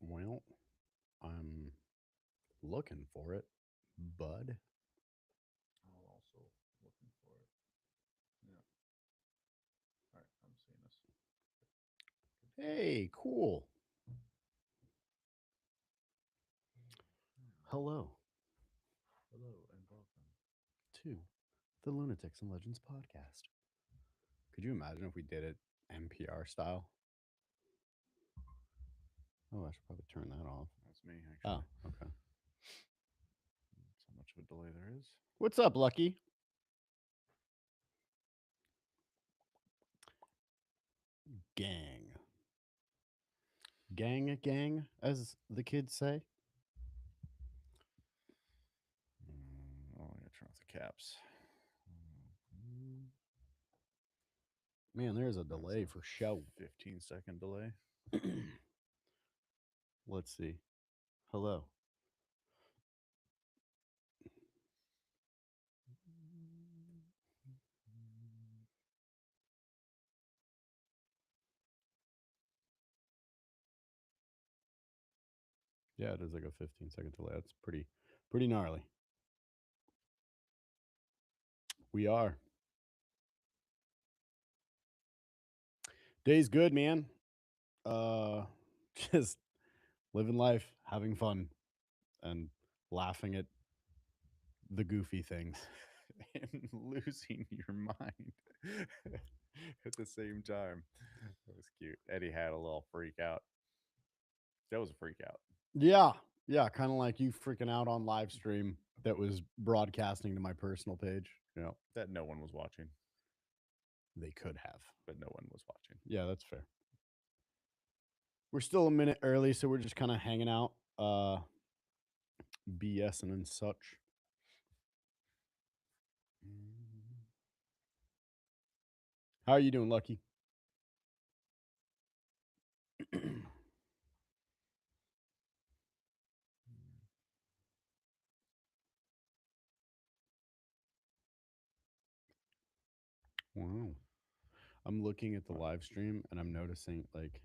Well, I'm looking for it, bud. I'm also looking for it. Yeah. All right. I'm seeing this. Hey, cool. Hello Hello and welcome. to the Lunatics and Legends podcast. Could you imagine if we did it NPR style? Oh, I should probably turn that off. That's me, Oh, actually. okay. That's how much of a delay there is. What's up, Lucky? Gang. Gang, as the kids say. Oh, I gotta turn off the caps. Mm, Man, there's a That's delay a for show. 15-second delay. Let's see. Hello. Yeah, it is like a 15-second delay. That's pretty gnarly. We are. Day's good, man. Uh just living life, having fun, and laughing at the goofy things. And losing your mind at the same time. That was cute. Eddie had a little freak out. That was a freak out. Yeah. Yeah, kind of like you freaking out on live stream that was broadcasting to my personal page. That no one was watching, They could have. but no one was watching. Yeah, that's fair. We're still a minute early, so we're just kind of hanging out, BSing and such. How are you doing, Lucky? Wow. I'm looking at the live stream and I'm noticing like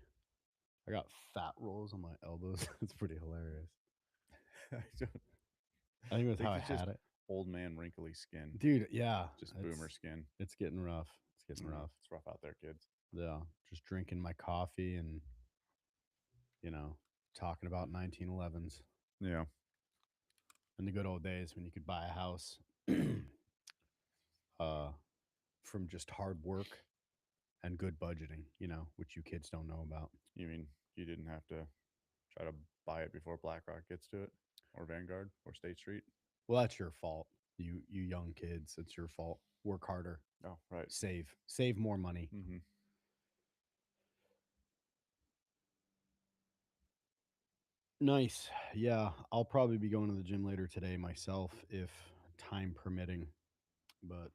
I got fat rolls on my elbows. It's pretty hilarious. I don't I think that's think how I it's just had it. old man wrinkly skin, Dude, yeah. just It's boomer skin. it's getting rough. It's getting rough. It's rough out there, kids. Yeah. Just drinking my coffee and, you know, talking about 1911s Yeah. and the good old days when you could buy a house uh from just hard work and good budgeting, which you kids don't know about. You mean you didn't have to try to buy it before BlackRock gets to it, or Vanguard, or State Street? Well, that's your fault. You young kids, it's your fault. Work harder. Oh, right. Save more money. Mm-hmm. Nice. Yeah, I'll probably be going to the gym later today myself if time permitting. But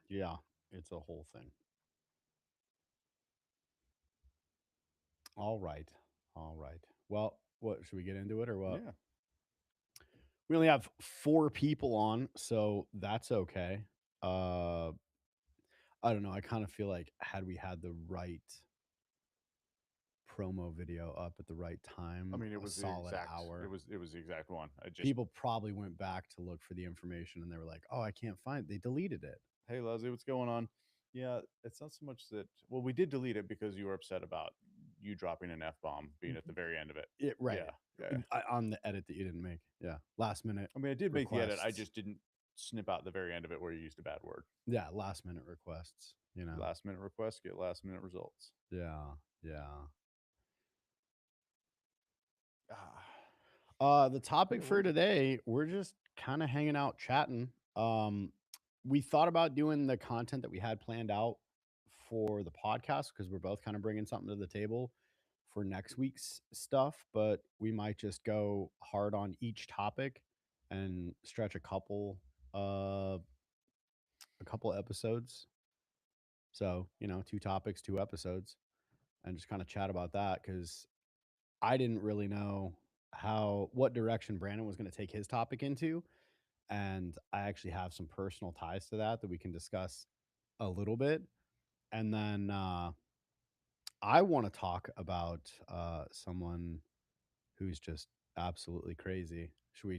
yeah, it's a whole thing. All right. All right. Well, what should we get into it or what? Yeah. We only have 4 people on, so that's okay. Uh I don't know. I kind of feel like had we had the right promo video up at the right I time, mean, it a was the solid exact. It hour, was it was the exact one. I just, people probably went back to look for the information and they were like, "Oh, I can't find." They deleted it. hey Leslie, what's going on? Yeah, it's not so much that. Well, we did delete it because you were upset about you dropping an F bomb being at the very end of it. It right Yeah, yeah. on the edit that you didn't make. Yeah, last minute I mean, I did make the edit. I requests. just didn't snip out the very end of it where you used a bad word. Yeah, last minute requests. Last minute requests get last minute results. Yeah, yeah. Ah, The topic what for is it? today, we're just kind of hanging out, chatting. We thought about doing the content that we had planned out for the podcast because we're both kind of bringing something to the table for next week's stuff, but we might just go hard on each topic and stretch a couple episodes. So, 2 topics, 2 episodes, and just kind of chat about that because I didn't really know what direction Brandon was going to take his topic into. And I actually have some personal ties to that we can discuss a little bit. And then I want to talk about someone. who's just absolutely crazy. Should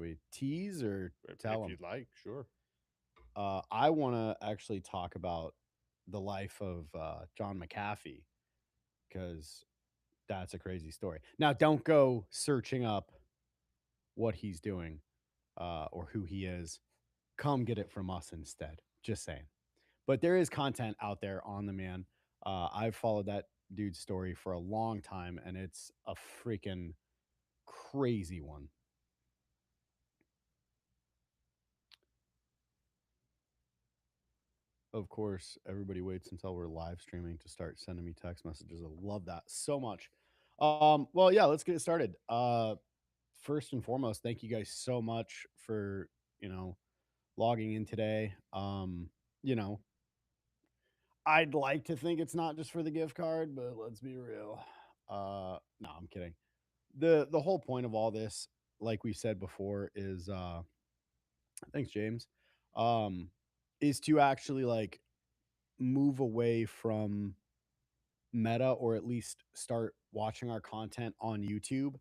we tease or tell If him? you'd like, sure. I want to actually talk about the life of John McAfee because that's a crazy story. Now, don't go searching up what he's doing or who he is. Come get it from us instead. Just saying. But there is content out there on the man. I've followed that dude's story for a long time, and it's a freaking crazy one. Of course, everybody waits until we're live streaming to start sending me text messages. I love that so much. Well, yeah, let's get it started. First and foremost, thank you guys so much for, you know, logging in today. You know, I'd like to think it's not just for the gift card, but let's be real. No, I'm kidding. The whole point of all this, like we said before, is thanks, James. Um, is to actually like move away from Meta or at least start watching our content on YouTube.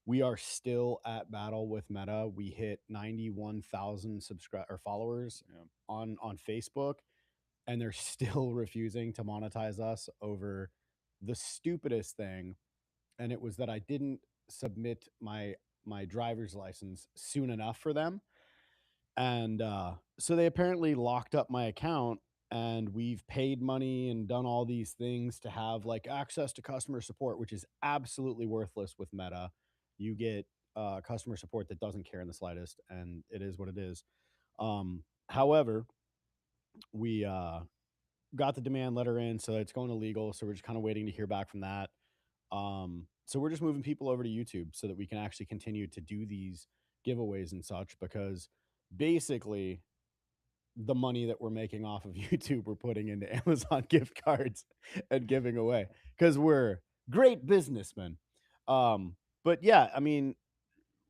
We are still at battle with Meta. We hit 91,000 subscribe or followers Yeah. on Facebook, and they're still refusing to monetize us over the stupidest thing, and it was that I didn't submit my driver's license soon enough for them, and so they apparently locked up my account, and we've paid money and done all these things to have like access to customer support, which is absolutely worthless with Meta. You get customer support that doesn't care in the slightest, and it is what it is. However, we got the demand letter in, so it's going to legal. So we're just kind of waiting to hear back from that. So we're just moving people over to YouTube so that we can actually continue to do these giveaways and such because basically the money that we're making off of YouTube we're putting into Amazon gift cards and giving away because we're great businessmen. But yeah, I mean,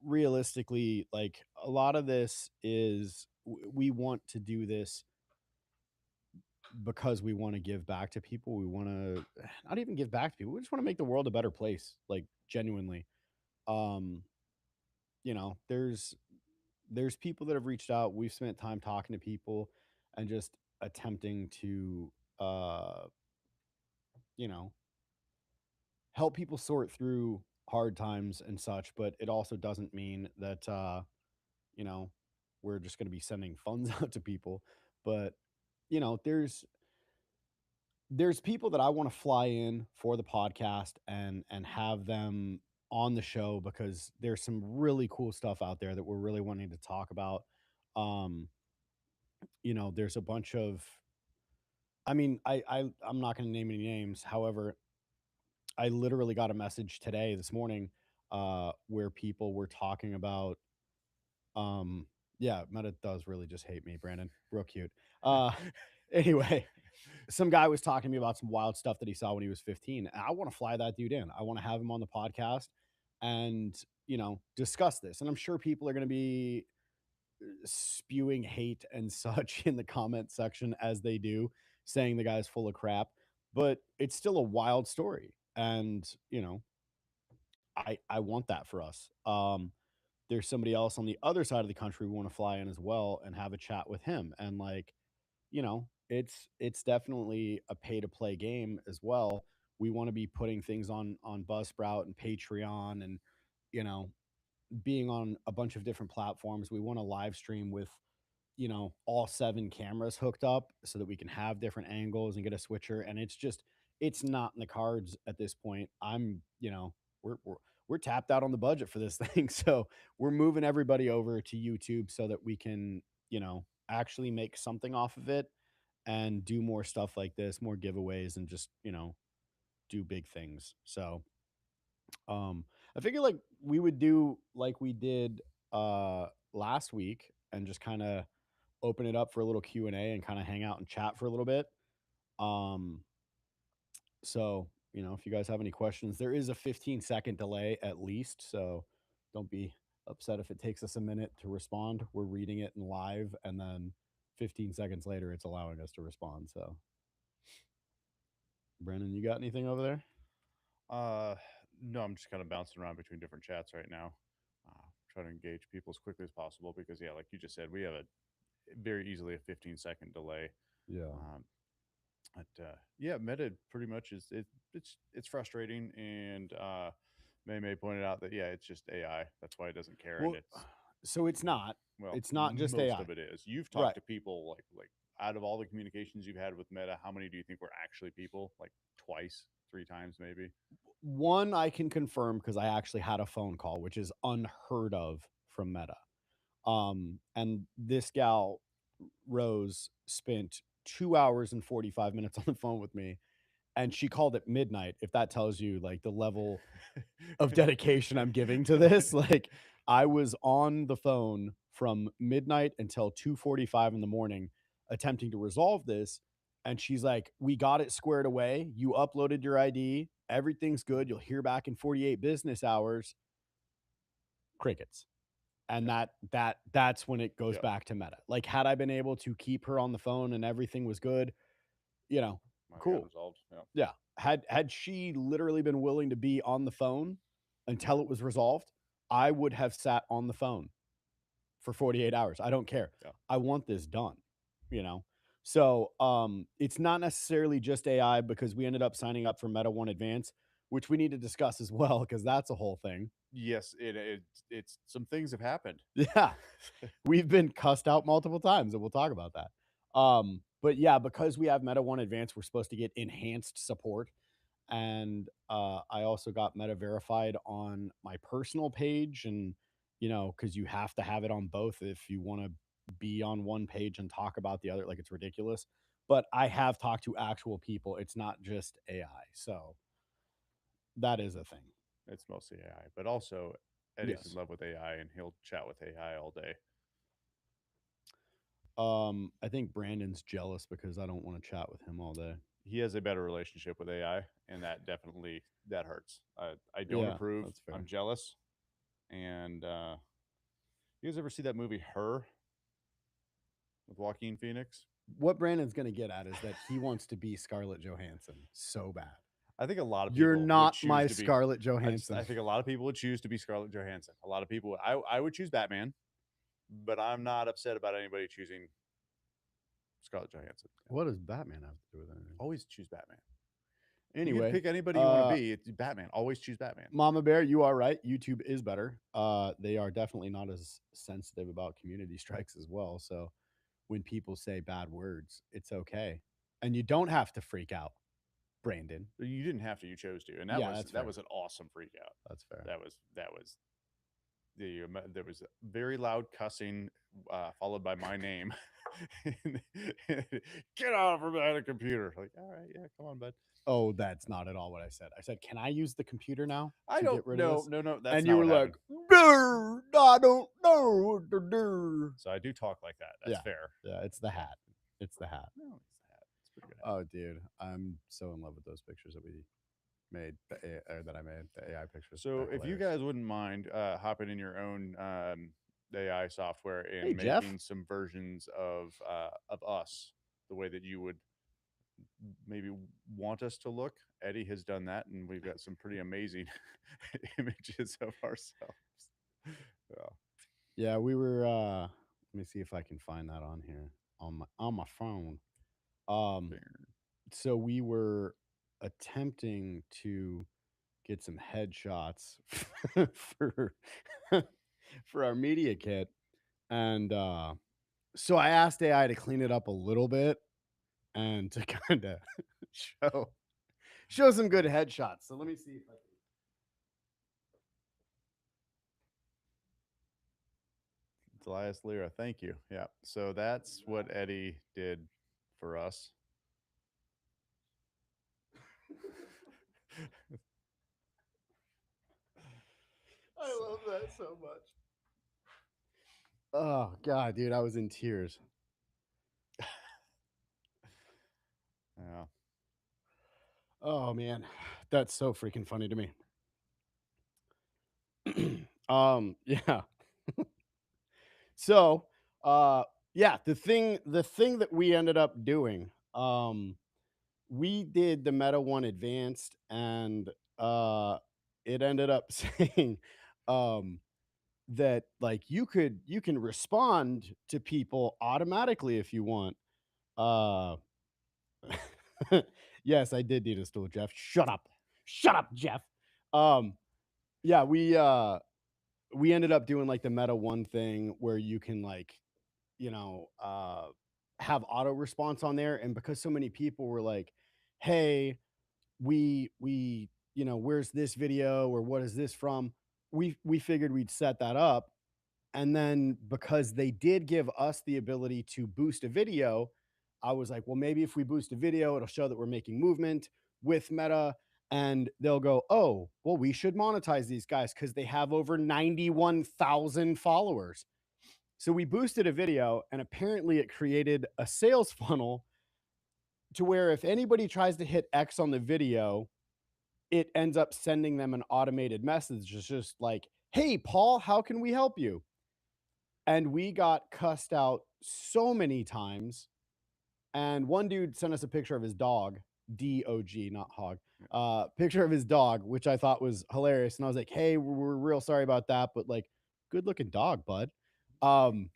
realistically, like a lot of this is we want to do this because we want to give back to people. We want to not even give back to people. We just want to make the world a better place, like genuinely. Um, there's people that have reached out. We've spent time talking to people and just attempting to uh, you know, help people sort through hard times and such, but it also doesn't mean that you know, we're just going to be sending funds out to people. But there's people that I want to fly in for the podcast and have them on the show because there's some really cool stuff out there that we're really wanting to talk about. Um, there's a bunch of I mean, I'm not going to name any names. However, I literally got a message today this morning where people were talking about um yeah, Meta does really just hate me, Brandon. Real cute. Uh anyway, some guy was talking to me about some wild stuff that he saw when he was 15. And I want to fly that dude in. I want to have him on the podcast and, discuss this. And I'm sure people are going to be spewing hate and such in the comment section as they do, saying the guy's full of crap. But it's still a wild story. And, I want that for us. There's somebody else on the other side of the country we want to fly in as well and have a chat with him. And like, it's definitely a pay to play game as well. We want to be putting things on Buzzsprout and Patreon and you know being on a bunch of different platforms. We want to live stream with all 7 cameras hooked up so that we can have different angles and get a switcher. And it's not in the cards at this point. We're tapped out on the budget for this thing, so we're moving everybody over to YouTube so that we can actually make something off of it and do more stuff like this, more giveaways, and just do big things. So I figure like we would do like we did last week and just kind of open it up for a little Q&A and kind of hang out and chat for a little bit. Um so, if you guys have any questions, there is a 15-second delay at least, so don't be upset if it takes us a minute to respond. We're reading it in live and then 15 seconds later it's allowing us to respond. So, Brennan, you got anything over there? Uh, No, I'm just kind of bouncing around between different chats right now, trying to engage people as quickly as possible because, yeah, like you just said, we have a very easily a 15-second delay. Yeah. Um, but yeah, Meta pretty much is it's frustrating, and May pointed out that yeah, it's just AI. That's why it doesn't care, and Well, it's so it's not. well, It's not just most AI. of it is. You've talked Right. to people like out of all the communications you've had with Meta, how many do you think were actually people? Like twice, three times, maybe. One I can confirm because I actually had a phone call, which is unheard of from Meta. And this gal, Rose, spent 2 hours and 45 minutes on the phone with me, and she called at midnight. If that tells you like the level of dedication I'm giving to this, like I was on the phone from midnight until 2:45 in the morning attempting to resolve this, and she's like, "We got it squared away. You uploaded your ID. Everything's good. You'll hear back in 48 business hours." Crickets. And Yeah, that's when it goes yeah, back to Meta. Like had I been able to keep her on the phone and everything was good, you know, might have gotten cool. resolved. Yeah. Yeah. Had she literally been willing to be on the phone until it was resolved, I would have sat on the phone for 48 hours. I don't care. Yeah. I want this done, you know? So, it's not necessarily just AI because we ended up signing up for Meta One Advance, which we need to discuss as well because that's a whole thing. Yes, it's some things have happened. Yeah. We've been cussed out multiple times, and we'll talk about that. But yeah, because we have Meta One Advanced, we're supposed to get enhanced support. And I also got Meta verified on my personal page, and because you have to have it on both if you want to be on one page and talk about the other. Like it's ridiculous. But I have talked to actual people. It's not just AI. So that is a thing. It's mostly AI, but also Eddie's in Yes. love with AI, and he'll chat with AI all day. I think Brandon's jealous because I don't want to chat with him all day. He has a better relationship with AI, and that definitely that hurts. I don't Yeah, approve. that's fair. I'm jealous. And you guys ever see that movie Her with Joaquin Phoenix? What Brandon's gonna get at is that he wants to be Scarlett Johansson so bad. I think a lot of You're people would not choose my to be. Scarlett I Johansson. think a lot of people would choose to be Scarlett Johansson. A lot of people. I would choose Batman, but I'm not upset about anybody choosing Scarlett Johansson. Yeah. What does Batman have to do with anything? Always choose Batman. You get to Anyway, pick anybody you want to be. It's Batman. Always choose Batman. Mama Bear, you are right. YouTube is better. They are definitely not as sensitive about community strikes as well. So when people say bad words, it's okay. And you don't have to freak out, Brandon. You didn't have to. You chose to, and that Yeah, was that's that fair. was an awesome freak out. That's fair. That was there was very loud cussing, followed by my name. Get out from behind a computer! Like, all right, yeah, come on, bud. Oh, that's not at all what I said. I said, "Can I use the computer now I to don't get rid of no this?" no no. That's And you not were what like, happened. "Brr, I don't know what to do." So I do talk like that. That's Yeah, fair. yeah, it's the hat. It's the hat. No, it's that. It's a pretty good. Oh, dude, I'm so in love with those pictures that we made, that I made, the AI pictures. So They're if you hilarious. guys wouldn't mind hopping in your own AI software Hey, and Jeff. making some versions of us the way that you would maybe want us to look. Eddie has done that, and we've got some pretty amazing images of ourselves. Yeah. Yeah, we were. Let me see if I can find that on here on my phone. Um, so we were attempting to get some headshots for for our media kit, and so I asked AI to clean it up a little bit and to kind of show some good headshots. So let me see if I can. Elias Lyra, thank you. Yeah. So that's what Eddie did for us. I love that so much. Oh god, dude, I was in tears. Yeah. Oh man, that's so freaking funny to me. Yeah. So, yeah, the thing that we ended up doing, we did the Meta One Advanced, and it ended up saying, um, that, like, you can respond to people automatically if you want. Uh, yes, I did need a stool, Jeff. Shut up. Shut up, Jeff. Um, yeah, we ended up doing, like, the Meta One thing where you can, like, you know, have auto response on there, and because so many people were like, "Hey, where's this video or what is this from?" We figured we'd set that up, and then because they did give us the ability to boost a video, I was like, well, maybe if we boost a video, it'll show that we're making movement with Meta. And they'll go, oh, well, we should monetize these guys because they have over 91,000 followers. So we boosted a video, and apparently it created a sales funnel to where if anybody tries to hit X on the video, it ends up sending them an automated message. It's just like, hey, Paul, how can we help you? And we got cussed out so many times. And one dude sent us a picture of his dog, DOG, not hog. Picture of his dog, which I thought was hilarious. And I was like, hey, we're real sorry about that, but like, good looking dog, bud. Um,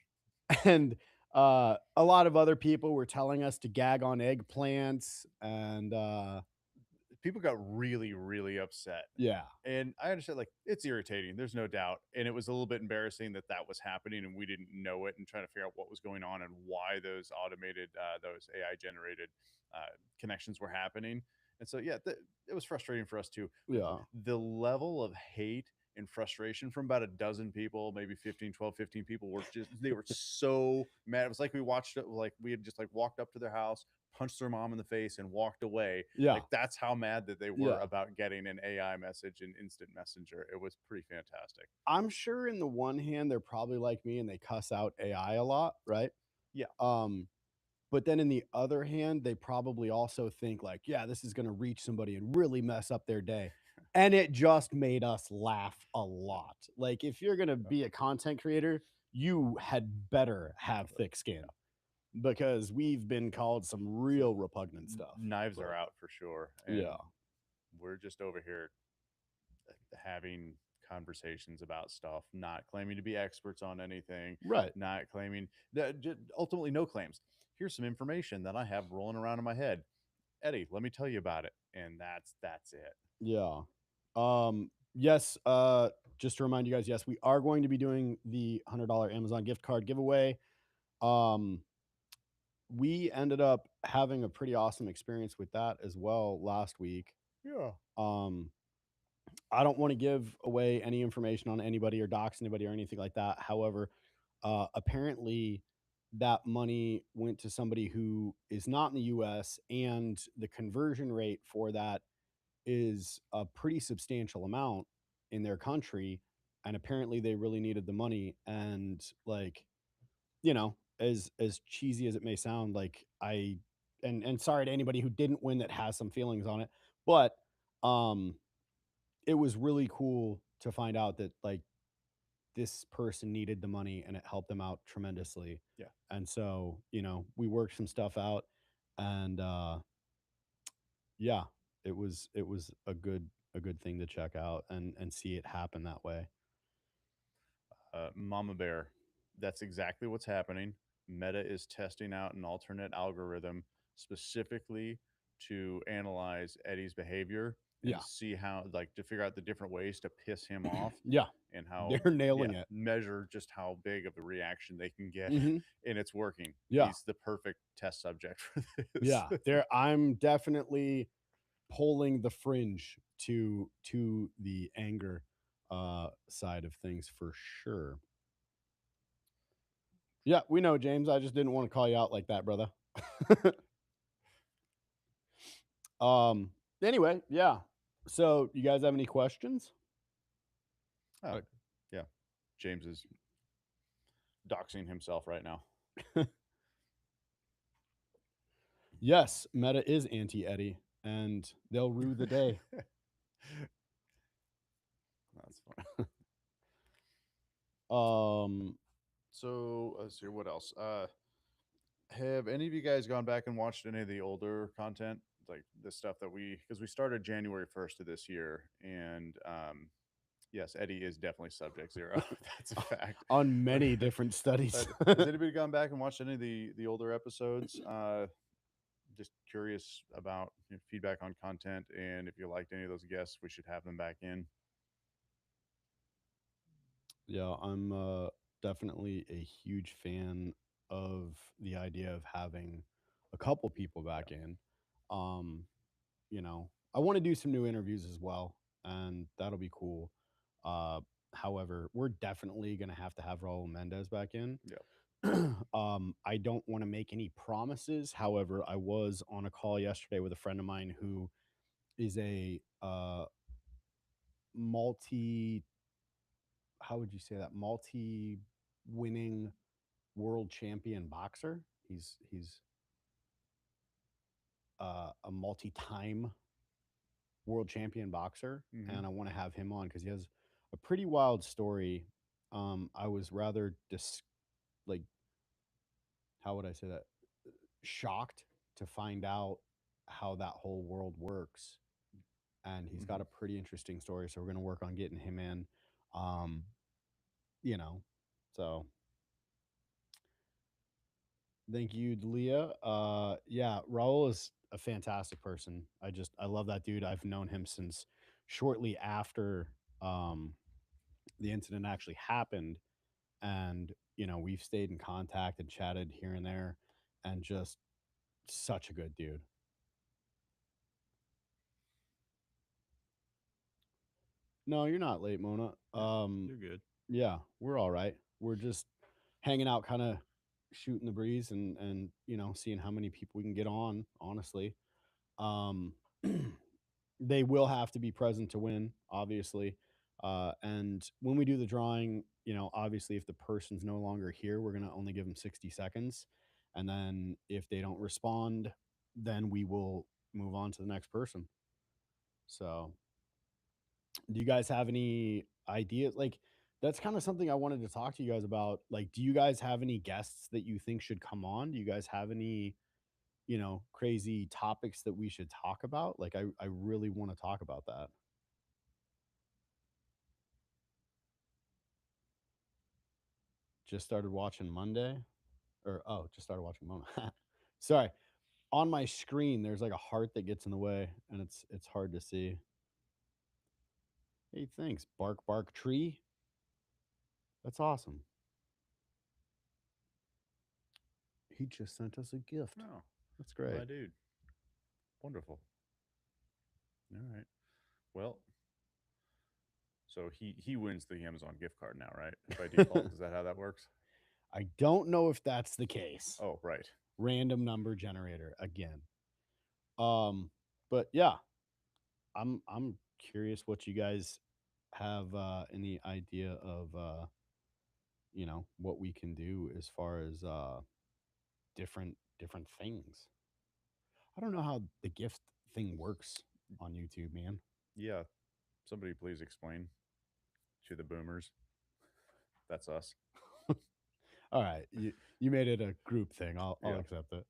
and a lot of other people were telling us to gag on eggplants. And People got really, really upset. yeah, And I understand, like, it's irritating. There's no doubt. And it was a little bit embarrassing that that was happening and we didn't know it and trying to figure out what was going on and why those automated, those AI generated connections were happening. And so, yeah, it was frustrating for us too. yeah, The level of hate and frustration from about a dozen people, maybe 15, 12, 15 people were just, they were so mad. It was like we watched it, like we had just like walked up to their house, punched their mom in the face and walked away. yeah. Like that's how mad that they were Yeah. about getting an AI message in instant messenger. It was pretty fantastic. I'm sure in the one hand, they're probably like me and they cuss out AI a lot, right? Yeah. Um, But then in the other hand, they probably also think like, yeah, this is gonna reach somebody and really mess up their day. And it just made us laugh a lot. Like, if you're gonna be a content creator, you had better have thick skin because we've been called some real repugnant stuff. Knives are But out for sure. yeah, And we're just over here having conversations about stuff, not claiming to be experts on anything, right. not claiming that, ultimately no claims. Here's some information that I have rolling around in my head. Eddie, let me tell you about it. And that's it. Yeah. Yes, just to remind you guys, yes, we are going to be doing the $100 Amazon gift card giveaway. Um, we ended up having a pretty awesome experience with that as well last week. Yeah. Um, I don't want to give away any information on anybody or dox anybody or anything like that. However, apparently that money went to somebody who is not in the US, and the conversion rate for that is a pretty substantial amount in their country. And apparently they really needed the money. And like, as cheesy as it may sound, like and sorry to anybody who didn't win that has some feelings on it, but um it was really cool to find out that like this person needed the money and it helped them out tremendously. Yeah. And so, we worked some stuff out, and yeah, it was a good thing to check out and see it happen that way. Mama Bear, that's exactly what's happening. Meta is testing out an alternate algorithm specifically to analyze Eddie's behavior and Yeah. see how, like, to figure out the different ways to piss him off Yeah, and how, they're yeah, nailing it. measure just how big of a reaction they can get. Mhm. And it's working. Yeah. He's the perfect test subject for this. Yeah, I'm definitely pulling the fringe to the anger side of things for sure. Yeah, we know, James. I just didn't want to call you out like that, brother. um anyway, yeah. So, you guys have any questions? Oh, yeah. James is doxing himself right now. Yes, Meta is anti Eddie, and they'll rue the day. That's fine. Um, So let's see what else. Have any of you guys gone back and watched any of the older content like the stuff that because we started January 1st of this year, and yes, Eddie is definitely subject zero. That's a fact. On many different studies. Has anybody gone back and watched any of the older episodes? Just curious about feedback on content, and if you liked any of those guests, we should have them back in. Yeah, I'm definitely a huge fan of the idea of having a couple people back in. Um, I want to do some new interviews as well, and that'll be cool. Uh, However, we're definitely going to have Raul Mendez back in. Yeah. I don't want to make any promises. However, I was on a call yesterday with a friend of mine who is a multi, how would you say that? Multi winning world champion boxer. He's a multi-time world champion boxer, Mm-hmm. and I want to have him on because he has a pretty wild story. I was rather like, how would I say that? Shocked to find out how that whole world works, and he's Mm-hmm. got a pretty interesting story. So we're gonna work on getting him in. Um, you know, so thank you, Leah. Yeah, Raul is a fantastic person. I love that dude. I've known him since shortly after um the incident actually happened, and we've stayed in contact and chatted here and there, and just such a good dude. No, you're not late, Mona. You're good. Yeah, we're all right. We're just hanging out, kind of shooting the breeze, and seeing how many people we can get on, honestly. um they will have to be present to win, obviously. And when we do the drawing, obviously, if the person's no longer here, we're going to only give them 60 seconds. And then if they don't respond, then we will move on to the next person. So, do you guys have any ideas? Like, that's kind of something I wanted to talk to you guys about. Like, do you guys have any guests that you think should come on? Do you guys have any, crazy topics that we should talk about? Like, I really want to talk about that. Just started watching Monday, or oh, just started watching Mona. Sorry, on my screen there's like a heart that gets in the way, and it's hard to see. Hey, thanks, Bark Bark Tree. That's awesome. He just sent us a gift. Oh, That's great. my dude. Wonderful. All right. Well, so he wins the Amazon gift card now, right? By default, is that how that works? I don't know if that's the case. Oh, right. Random number generator again. But yeah, I'm curious what you guys have any idea of what we can do as far as different things. I don't know how the gift thing works on YouTube, man. Yeah. Somebody please explain to the boomers. That's us. All right, you made it a group thing. I'll Yeah. accept it.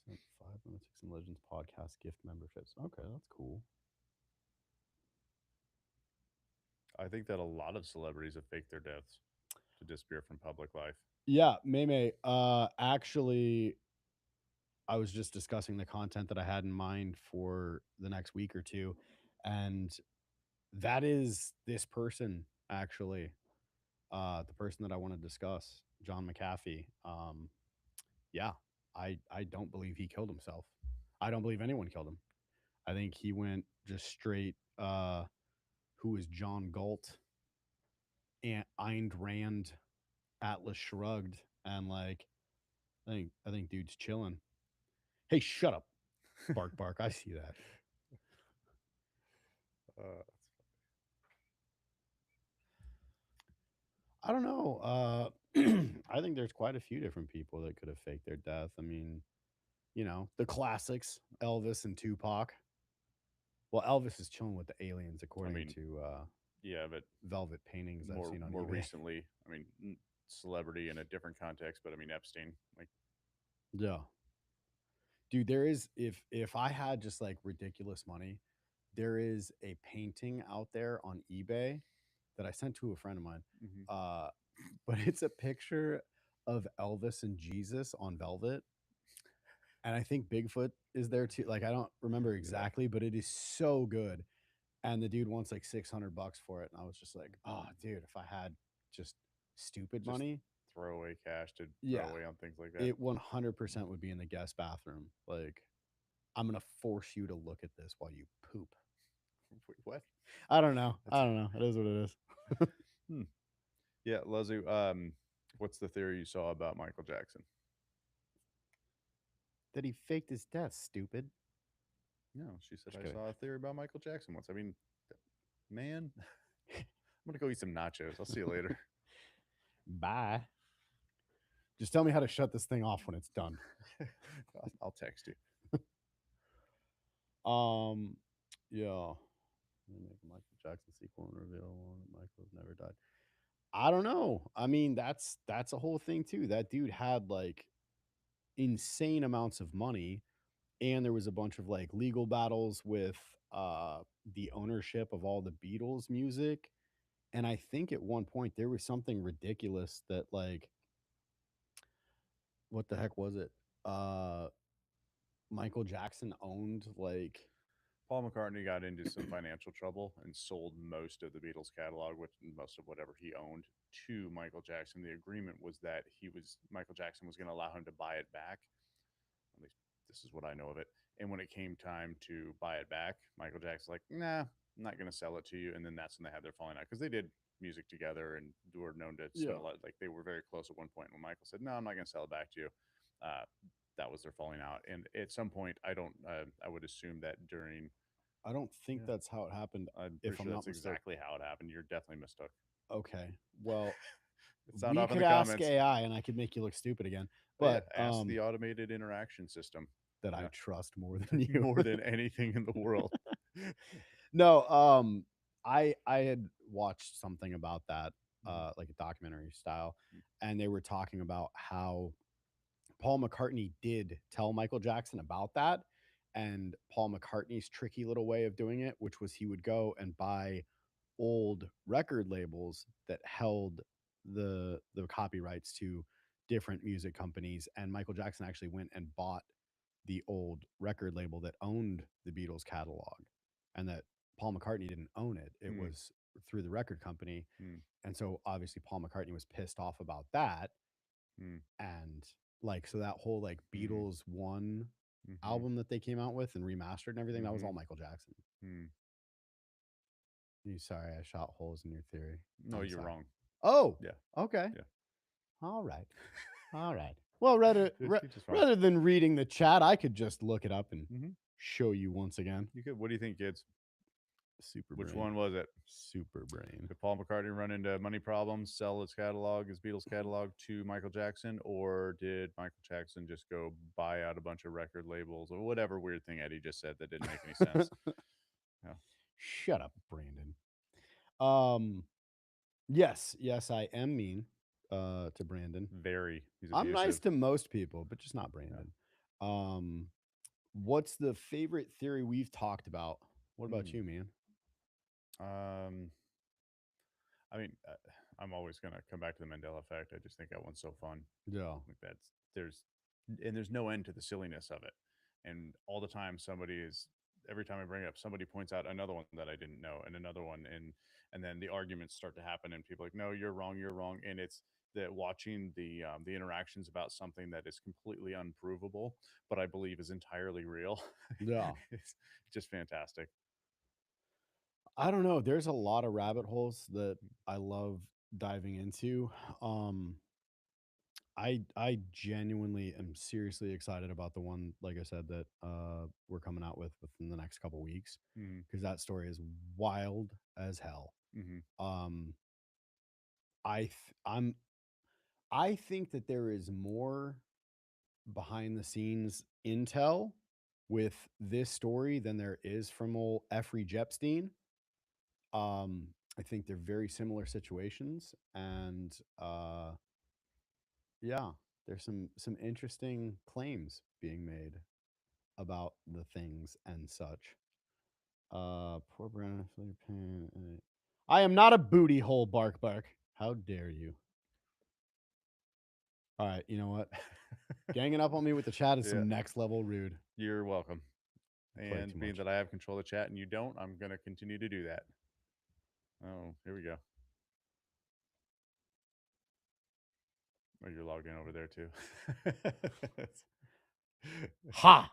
Sent 5 minutes Six and Legends podcast gift memberships. Okay, that's cool. I think that a lot of celebrities have faked their deaths to disappear from public life. Yeah, Maymay. Actually, I was just discussing the content that I had in mind for the next week or two, and that is this person actually. The person that I want to discuss, John McAfee. Yeah, I don't believe he killed himself. I don't believe anyone killed him. I think he went just straight. Who is John Galt? And Ayn Rand, Atlas Shrugged, and like I think dude's chilling. Hey, shut up, Bark Bark. I see that. Uh, I don't know. I think there's quite a few different people that could have faked their death. I mean, the classics, Elvis and Tupac. Well, Elvis is chilling with the aliens, I according mean, to yeah, but Velvet paintings I've seen on more eBay. recently, I mean, celebrity in a different context, but I mean Epstein. Like, Yeah. Dude, there is if I had just like ridiculous money, there is a painting out there on eBay that I sent to a friend of mine. Mhm. Uh, but it's a picture of Elvis and Jesus on velvet. And I think Bigfoot is there too. Like I don't remember Yeah, exactly, but it is so good. And the dude wants like 600 bucks for it. And I was just like, oh, dude, if I had just stupid just money, throwaway cash to throw yeah, away on things like that. it 100% would be in the guest bathroom. Like, I'm gonna force you to look at this while you poop. Wait, what? I don't know. That's I don't know. It is what it is. hmm. Yeah, Leslie. What's the theory you saw about Michael Jackson? That he faked his death, stupid. No, she said Just I kidding. saw a theory about Michael Jackson once. I mean, man, I'm gonna go eat some nachos. I'll see you later. Bye. Just tell me how to shut this thing off when it's done. I'll text you. Um, yeah. They make a Michael Jackson sequel and reveal one that Michael's never died. I don't know. I mean, that's a whole thing too. That dude had like insane amounts of money, and there was a bunch of like legal battles with the ownership of all the Beatles music. And I think at one point there was something ridiculous that like what the heck was it? Uh Michael Jackson owned like Paul McCartney got into some financial trouble and sold most of the Beatles catalog, which most of whatever he owned, to Michael Jackson. The agreement was that Michael Jackson was going to allow him to buy it back. At least this is what I know of it. And when it came time to buy it back, Michael Jackson's like, "Nah, I'm not going to sell it to you." And then that's when they had their falling out because they did music together and were known to spend yeah. a lot. Like they were very close at one point. When Michael said, "No, I'm not going to sell it back to you," uh, that was their falling out. And at some point, I don't. I would assume that during I don't think yeah, that's how it happened I'm if pretty I'm sure not that's mistaken. exactly how it happened. You're definitely mistook. Okay. Well, Sound we off in could the ask comments. AI and I could make you look stupid again. Oh, yeah, But ask the automated interaction system. that I Yeah, trust more than you. more than anything in the world. No, I had watched something about that, Mhm. like a documentary style, and they were talking about how Paul McCartney did tell Michael Jackson about that, and Paul McCartney's tricky little way of doing it, which was he would go and buy old record labels that held the copyrights to different music companies, and Michael Jackson actually went and bought the old record label that owned the Beatles catalog, and that Paul McCartney didn't own it. It Mm, was through the record company. mm, And so obviously Paul McCartney was pissed off about that. mm, And like, so that whole like mm, Beatles one mhm, album that they came out with and remastered and everything, that was all mhm, Michael Jackson. mm. You sorry, I shot holes in your theory. No, I'm you're sorry. wrong. Oh, Yeah, okay. yeah. All right. All right. Well, rather You're just fine. rather than reading the chat, I could just look it up and Mhm. show you once again. You could. What do you think, kids? Super Which brain. one was it? Super brain. Did Paul McCartney run into money problems, sell his catalog, his Beatles catalog to Michael Jackson, or did Michael Jackson just go buy out a bunch of record labels or whatever weird thing Eddie just said that didn't make any sense? Yeah, Shut up, Brandon. Um, yes, yes, I am mean to Brandon. very. He's I'm nice abusive. to most people, but just not Yeah. Brandon. Um, what's the favorite theory we've talked about? What about Hmm. you, man? Um, I mean, I'm always gonna come back to the Mandela effect. I just think that one's so fun. Yeah. Like there's there's no end to the silliness of it, and all the time somebody is every time I bring it up, somebody points out another one that I didn't know, and another one, and then the arguments start to happen, and people are like, no, you're wrong, and it's that watching the interactions about something that is completely unprovable, but I believe is entirely real. Yeah. It's just fantastic. I don't know. There's a lot of rabbit holes that I love diving into. Um, I genuinely am seriously excited about the one, like I said, that we're coming out with within the next couple weeks Mm-hmm. because that story is wild as hell. Mm-hmm. Um, I th- I'm I think that there is more behind the scenes intel with this story than there is from old Effrey Jepstein. I think they're very similar situations, and yeah, there's some interesting claims being made. about the things and such. Poor Brandon Philippe. I am not a booty hole, Bark Bark. How dare you? All right, you know what? Ganging up on me with the chat is Yeah, some next level rude. you're welcome. I play And too being much. that I have control of the chat and you don't, I'm going to continue to do that. Oh, here we go. Oh, you're logged in over there too. Ha!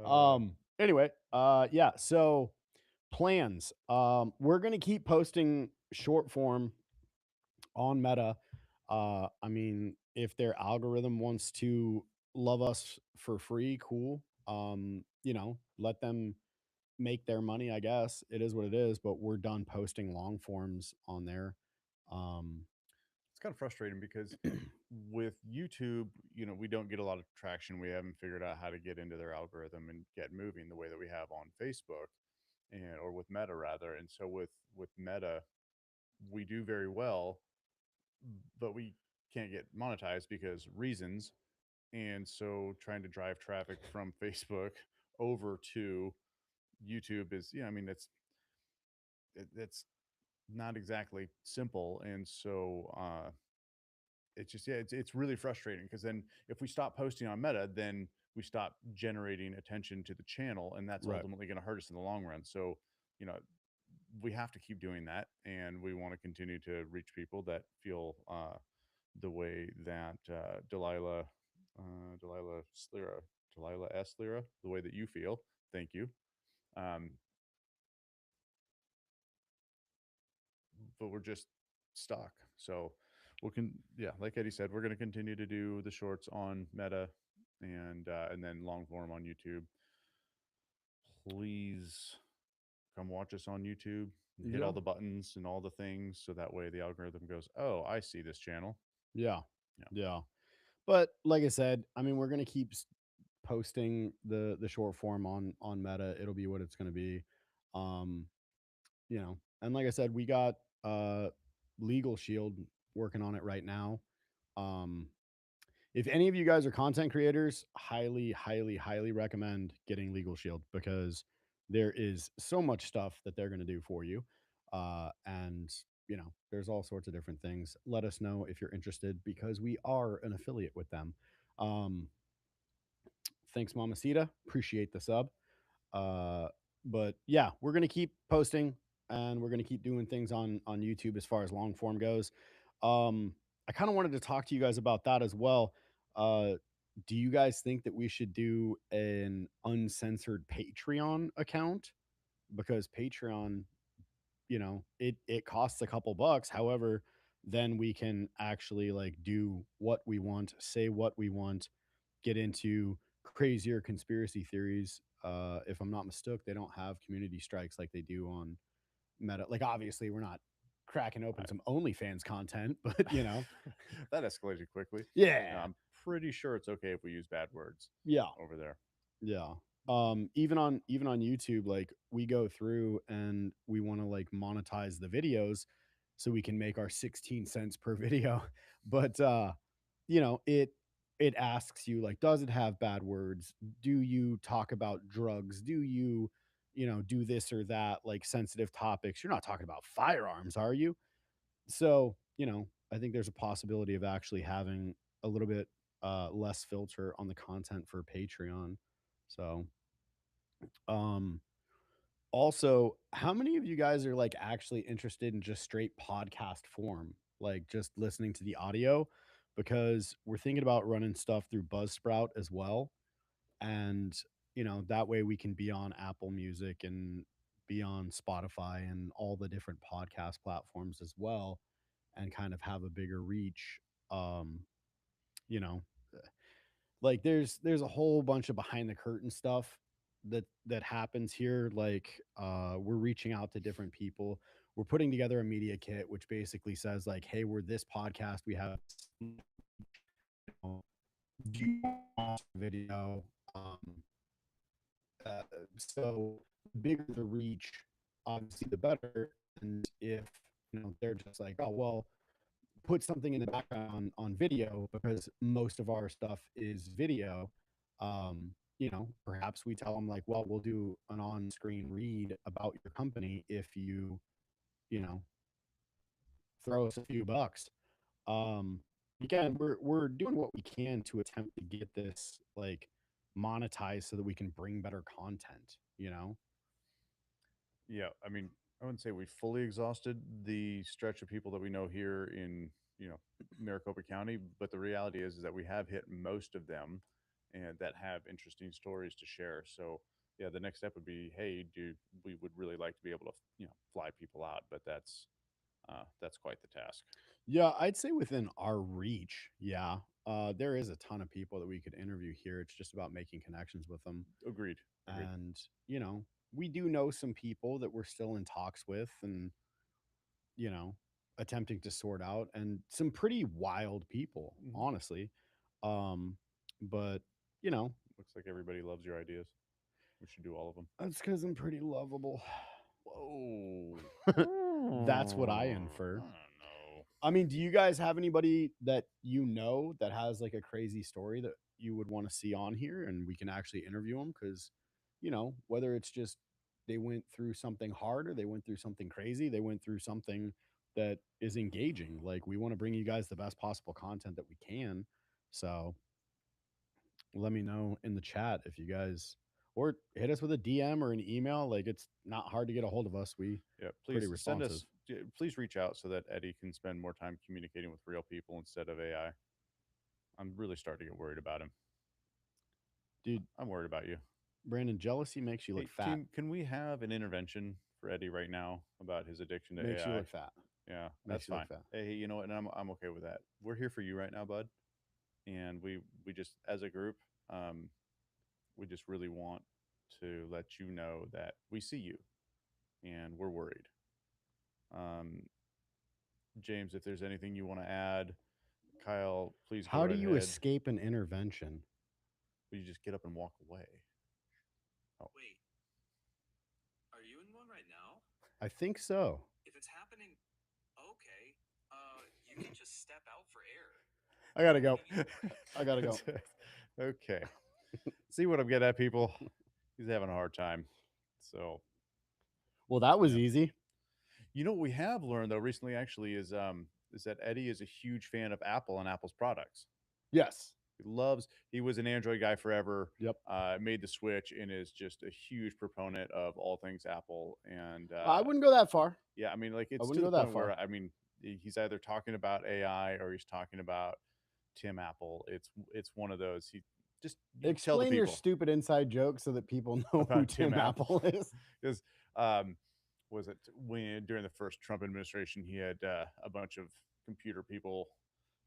uh, Anyway, yeah, so plans. We're gonna keep posting short form on Meta. I mean, if their algorithm wants to love us for free, cool. Let them make their money, I guess. It is what it is, but we're done posting long forms on there. Um, it's kind of frustrating because with YouTube, we don't get a lot of traction. We haven't figured out how to get into their algorithm and get moving the way that we have on Facebook and or with Meta rather. And so with Meta, we do very well, but we can't get monetized because reasons. And so trying to drive traffic from Facebook over to YouTube is, I mean, it's not exactly simple. And so it's just, yeah, it's really frustrating because then if we stop posting on Meta, then we stop generating attention to the channel, and that's right. ultimately going to hurt us in the long run. So, you know, we have to keep doing that, and we want to continue to reach people that feel the way that Delilah Slira, Delilah S. Lyra, the way that you feel. Thank you. Um, but we're just stuck. So yeah, like Eddie said, we're going to continue to do the shorts on Meta and then long form on YouTube. Please come watch us on YouTube and hit all Yeah. the buttons and all the things so that way the algorithm goes, "Oh, I see this channel." Yeah. Yeah. Yeah. But like I said, I mean, we're gonna keep posting the short form on Meta. It'll be what it's gonna be. Um, and like I said, we got Legal Shield working on it right now. Um, if any of you guys are content creators, highly, highly, highly recommend getting Legal Shield because there is so much stuff that they're gonna do for you. And there's all sorts of different things. Let us know if you're interested because we are an affiliate with them. Um, Thanks, Mamacita. Appreciate the sub. But yeah, we're gonna keep posting and we're gonna keep doing things on YouTube as far as long form goes. I kind of wanted to talk to you guys about that as well. Uh, do you guys think that we should do an uncensored Patreon account? Because Patreon, it costs a couple bucks. However, then we can actually like do what we want, say what we want, get into crazier conspiracy theories. If I'm not mistaken, they don't have community strikes like they do on Meta. Like, obviously, we're not cracking open some OnlyFans content, but That escalated quickly. yeah, I'm pretty sure it's okay if we use bad words yeah, over there. yeah. Even on YouTube, like we go through and we want to like monetize the videos so we can make our 16 cents per video. But it asks you like, does it have bad words? Do you talk about drugs? Do you, do this or that, like sensitive topics? You're not talking about firearms, are you? So, I think there's a possibility of actually having a little bit less filter on the content for Patreon. So, um, also, how many of you guys are like actually interested in just straight podcast form, like just listening to the audio? Because we're thinking about running stuff through Buzzsprout as well. And, that way we can be on Apple Music and be on Spotify and all the different podcast platforms as well and kind of have a bigger reach. Um, you know, like there's a whole bunch of behind the curtain stuff that happens here. Like we're reaching out to different people. We're putting together a media kit which basically says like, hey, we're this podcast, we have do you want video. Uh, so the bigger the reach, obviously the better. And if they're just like, oh well, put something in the background on video because most of our stuff is video. perhaps we tell them like, well, we'll do an on-screen read about your company if you know, throw us a few bucks. Um, Again, we're doing what we can to attempt to get this like monetized so that we can bring better content. Yeah, I mean, I wouldn't say we fully exhausted the stretch of people that we know here in, you know, Maricopa County, but the reality is that we have hit most of them and that have interesting stories to share. So, yeah, the next step would be, hey, do we would really like to be able to, fly people out, but that's quite the task. Yeah, I'd say within our reach, yeah. There is a ton of people that we could interview here. It's just about making connections with them. Agreed. Agreed. And, we do know some people that we're still in talks with and, you know, attempting to sort out and some pretty wild people, Hmm. honestly. Um, but, you know, Looks like everybody loves your ideas. We should do all of them. that's because I'm pretty lovable. Whoa. That's what I I infer. don't know. I mean, do you guys have anybody that that has like a crazy story that you would want to see on here and we can actually interview them? Because, whether it's just they went through something hard or they went through something crazy, they went through something that is engaging. Like, we want to bring you guys the best possible content that we can. So let me know in the chat if you guys, or hit us with a DM or an email. Like, it's not hard to get a hold of us. We Yeah, pretty please send responsive. us. Please reach out so that Eddie can spend more time communicating with real people instead of AI. I'm really starting to get worried about him. Dude, I'm worried about you. Brandon, jealousy makes you look Hey, fat. team, can we have an intervention for Eddie right now about his addiction to Makes you AI? look fat. Yeah, that's Makes you look fine. fat. Hey, you know what? And I'm okay with that. We're here for you right now, bud. And we just as a group, um, we just really want to let you know that we see you and we're worried. Um, James, if there's anything you want to add, Kyle, please go How do right you ahead. escape an intervention? Will you just get up and walk away? Oh, Wait, are you in one right now? I think so. If it's happening, okay. You can just step out for air. I gotta go. I gotta go. okay. See what I'm getting at, people? He's having a hard time. So, Well, that was yeah. easy. You know what we have learned though recently actually is that Eddie is a huge fan of Apple and Apple's products. Yes. He was an Android guy forever, Yep. made the switch and is just a huge proponent of all things Apple. And I wouldn't go that far. yeah, I mean, like I it's to wouldn't the go that point far. where I mean, he's either talking about AI or he's talking about Tim Apple. It's one of those. He just you tell the Explain your people stupid inside joke so that people know who about Tim Tim Apple Apple is. because um, was it when during the first Trump administration he had a bunch of computer people,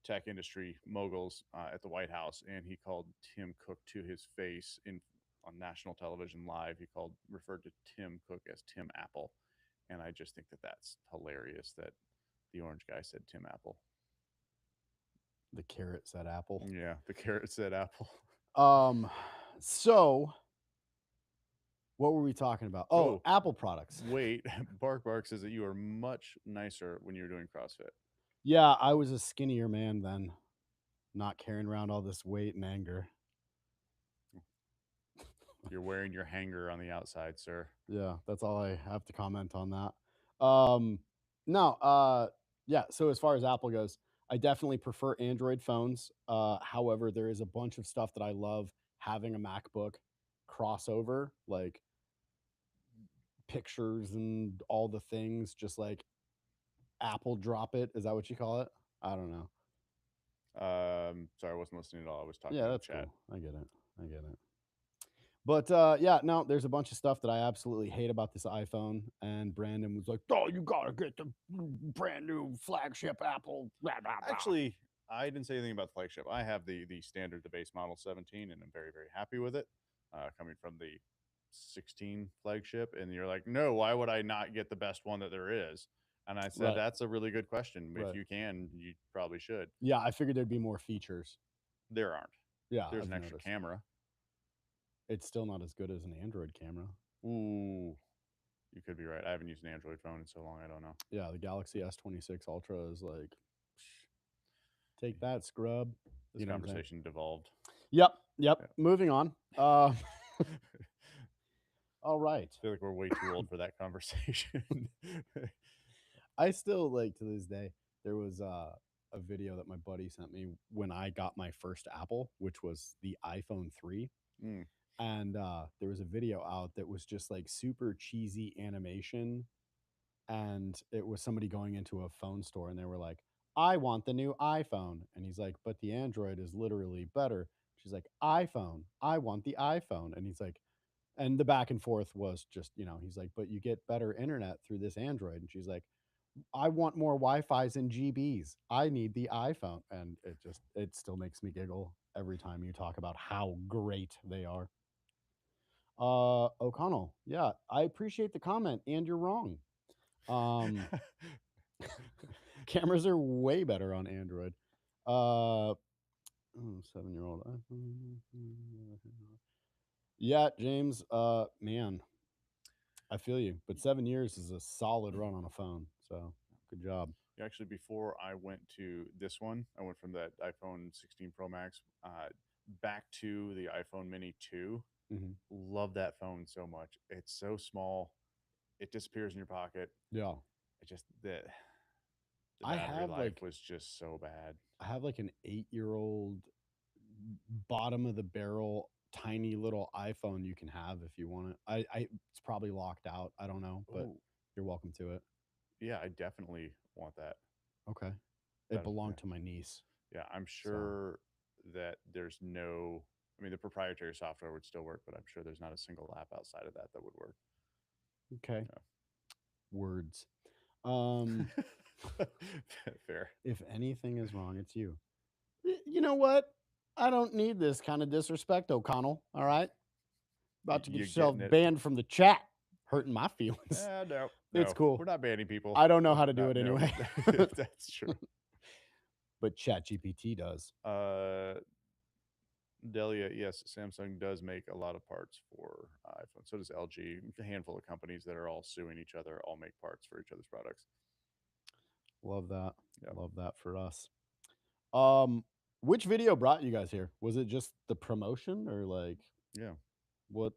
tech industry moguls at the White House, and he called Tim Cook to his face in on national television live. He referred to Tim Cook as Tim Apple, and I just think that that's hilarious that the orange guy said Tim Apple. The carrot said Apple. Yeah, the carrot said Apple. So what were we talking about? Oh, Oh, Apple products. wait, Bark says that you are much nicer when you're doing CrossFit. Yeah, I was a skinnier man then, not carrying around all this weight and anger. You're wearing your hanger on the outside, sir. Yeah, that's all I have to comment on that. No, yeah, so as far as Apple goes, I definitely prefer Android phones. However, there is a bunch of stuff that I love having a MacBook crossover, like pictures and all the things, just like Apple drop it. Is that what you call it? I don't know. Sorry, I wasn't listening at all. I was talking Yeah, to the that's chat. cool. I get it. I get it. But yeah, no, there's a bunch of stuff that I absolutely hate about this iPhone. And Brandon was like, "Oh, you gotta get the brand new flagship Apple." Blah, blah, blah." Actually, I didn't say anything about the flagship. I have the standard, the base model 17, and I'm very very happy with it. Coming from the 16 flagship, and you're like, no, why would I not get the best one that there is? And I said, Right, that's a really good question. If right. you can, you probably should. Yeah, I figured there'd be more features. There aren't. Yeah, There's I've an extra noticed. camera. It's still not as good as an Android camera. Ooh, you could be right. I haven't used an Android phone in so long. I don't know. Yeah, the Galaxy S26 Ultra is like, take that, scrub. This You know what I'm saying? conversation devolved. Yep. Yeah. Moving on. All right. I feel like we're way too old for that conversation. I still like to this day. There was a video that my buddy sent me when I got my first Apple, which was the iPhone 3. Mm. And there was a video out that was just like super cheesy animation. And it was somebody going into a phone store and they were like, I want the new iPhone. And he's like, but the Android is literally better. She's like, iPhone, I want the iPhone. And he's like, and the back and forth was just, he's like, but you get better internet through this Android. And she's like, I want more Wi-Fi's and GBs. I need the iPhone. And it still makes me giggle every time you talk about how great they are. O'Connell, yeah, I appreciate the comment, and you're wrong. Cameras are way better on Android. 7-year-old. Yeah, James. Man, I feel you. But 7 years is a solid run on a phone. So good job. Actually, before I went to this one, I went from that iPhone 16 Pro Max back to the iPhone Mini 2. Mhm. Love that phone so much. It's so small. It disappears in your pocket. Yeah, It just the I battery have life like was just so bad. I have like an 8-year-old bottom of the barrel tiny little iPhone you can have if you want it. I it's probably locked out. I don't know, but Oh, you're welcome to it. yeah, I definitely want that. Okay. It That- belonged to my niece. Yeah, I'm So sure that there's no. I mean, the proprietary software would still work, but I'm sure there's not a single app outside of that that would work. okay. Yeah. Words. Fair. If anything is wrong, it's you. You know what? I don't need this kind of disrespect, O'Connell. All right. About to get You yourself getting it? banned from the chat. Hurting my feelings. No, It's no, cool. We're not banning people. I don't know how to do No, it no, anyway. that's true. But ChatGPT does. Delia, yes, Samsung does make a lot of parts for iPhone. So does LG. A handful of companies that are all suing each other, all make parts for each other's products. Love that. Yep. Love that for us. Which video brought you guys here? Was it just the promotion or like Yeah. what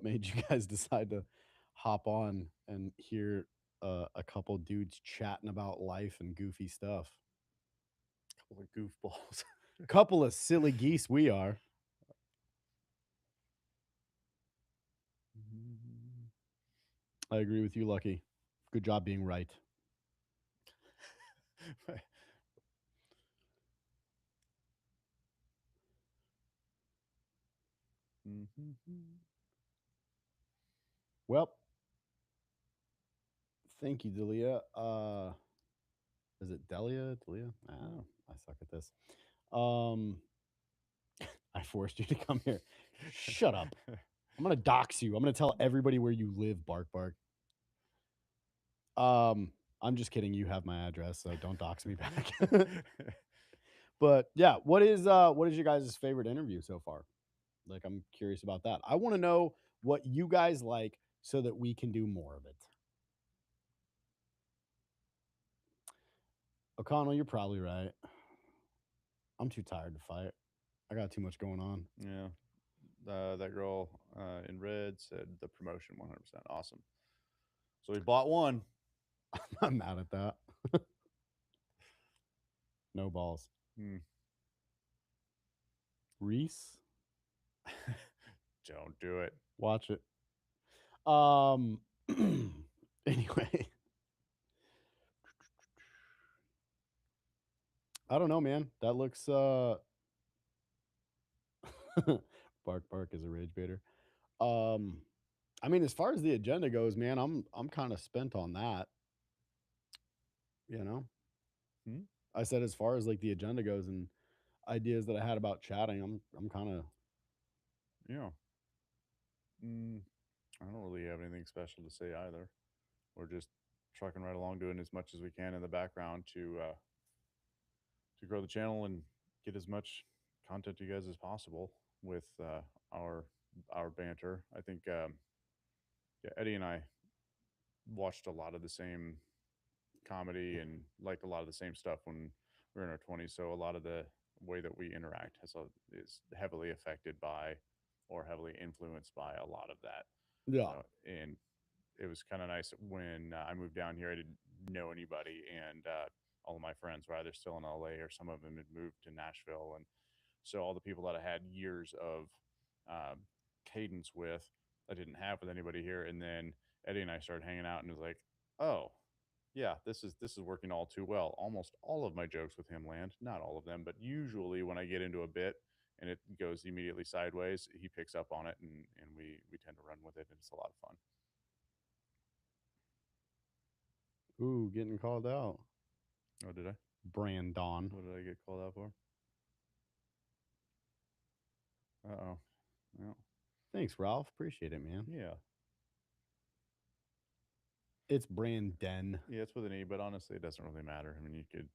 made you guys decide to hop on and hear a couple dudes chatting about life and goofy stuff? Couple of goofballs. Couple of silly geese we are. I agree with you, Lucky. Good job being right. Well, thank you, Delia. Is it Delia? Delia? I suck at this. I forced you to come here. Shut up. I'm gonna dox you. I'm gonna tell everybody where you live, Bark Bark. I'm just kidding. You have my address, so don't dox me back. But yeah, what is your guys' favorite interview so far? Like, I'm curious about that. I want to know what you guys like so that we can do more of it. O'Connell, you're probably right. I'm too tired to fight. I got too much going on. Yeah. That girl in red said the promotion 100% awesome. So we bought one. I'm mad at that. No balls. Reese, Don't do it. watch it. Anyway. I don't know, man. That looks Bark Bark is a rage baiter. I mean, as far as the agenda goes, man, I'm kind of spent on that. You know? I said as far as like the agenda goes and ideas that I had about chatting, I'm kind of Yeah. I don't really have anything special to say either. We're just trucking right along, doing as much as we can in the background to grow the channel and get as much content to you guys as possible with our banter. I think yeah, Eddie and I watched a lot of the same comedy and liked a lot of the same stuff when we were in our 20s. So a lot of the way that we interact is heavily affected by or heavily influenced by a lot of that. Yeah. So, and it was kind of nice when I moved down here. I didn't know anybody, and all of my friends were either still in LA or some of them had moved to Nashville, and so all the people that I had years of um, cadence with, I didn't have with anybody here. And then Eddie and I started hanging out, and it was like, oh, yeah, this is working all too well. Almost all of my jokes with him land, not all of them, but usually when I get into a bit and it goes immediately sideways, he picks up on it, and we tend to run with it, and it's a lot of fun. Ooh, getting called out. Oh, did I? Brandon. What did I get called out for? Uh-oh. Well, Thanks, Ralph. Appreciate it, man. yeah. It's Brandon. Yeah, it's with an E, but honestly, it doesn't really matter. I mean, you could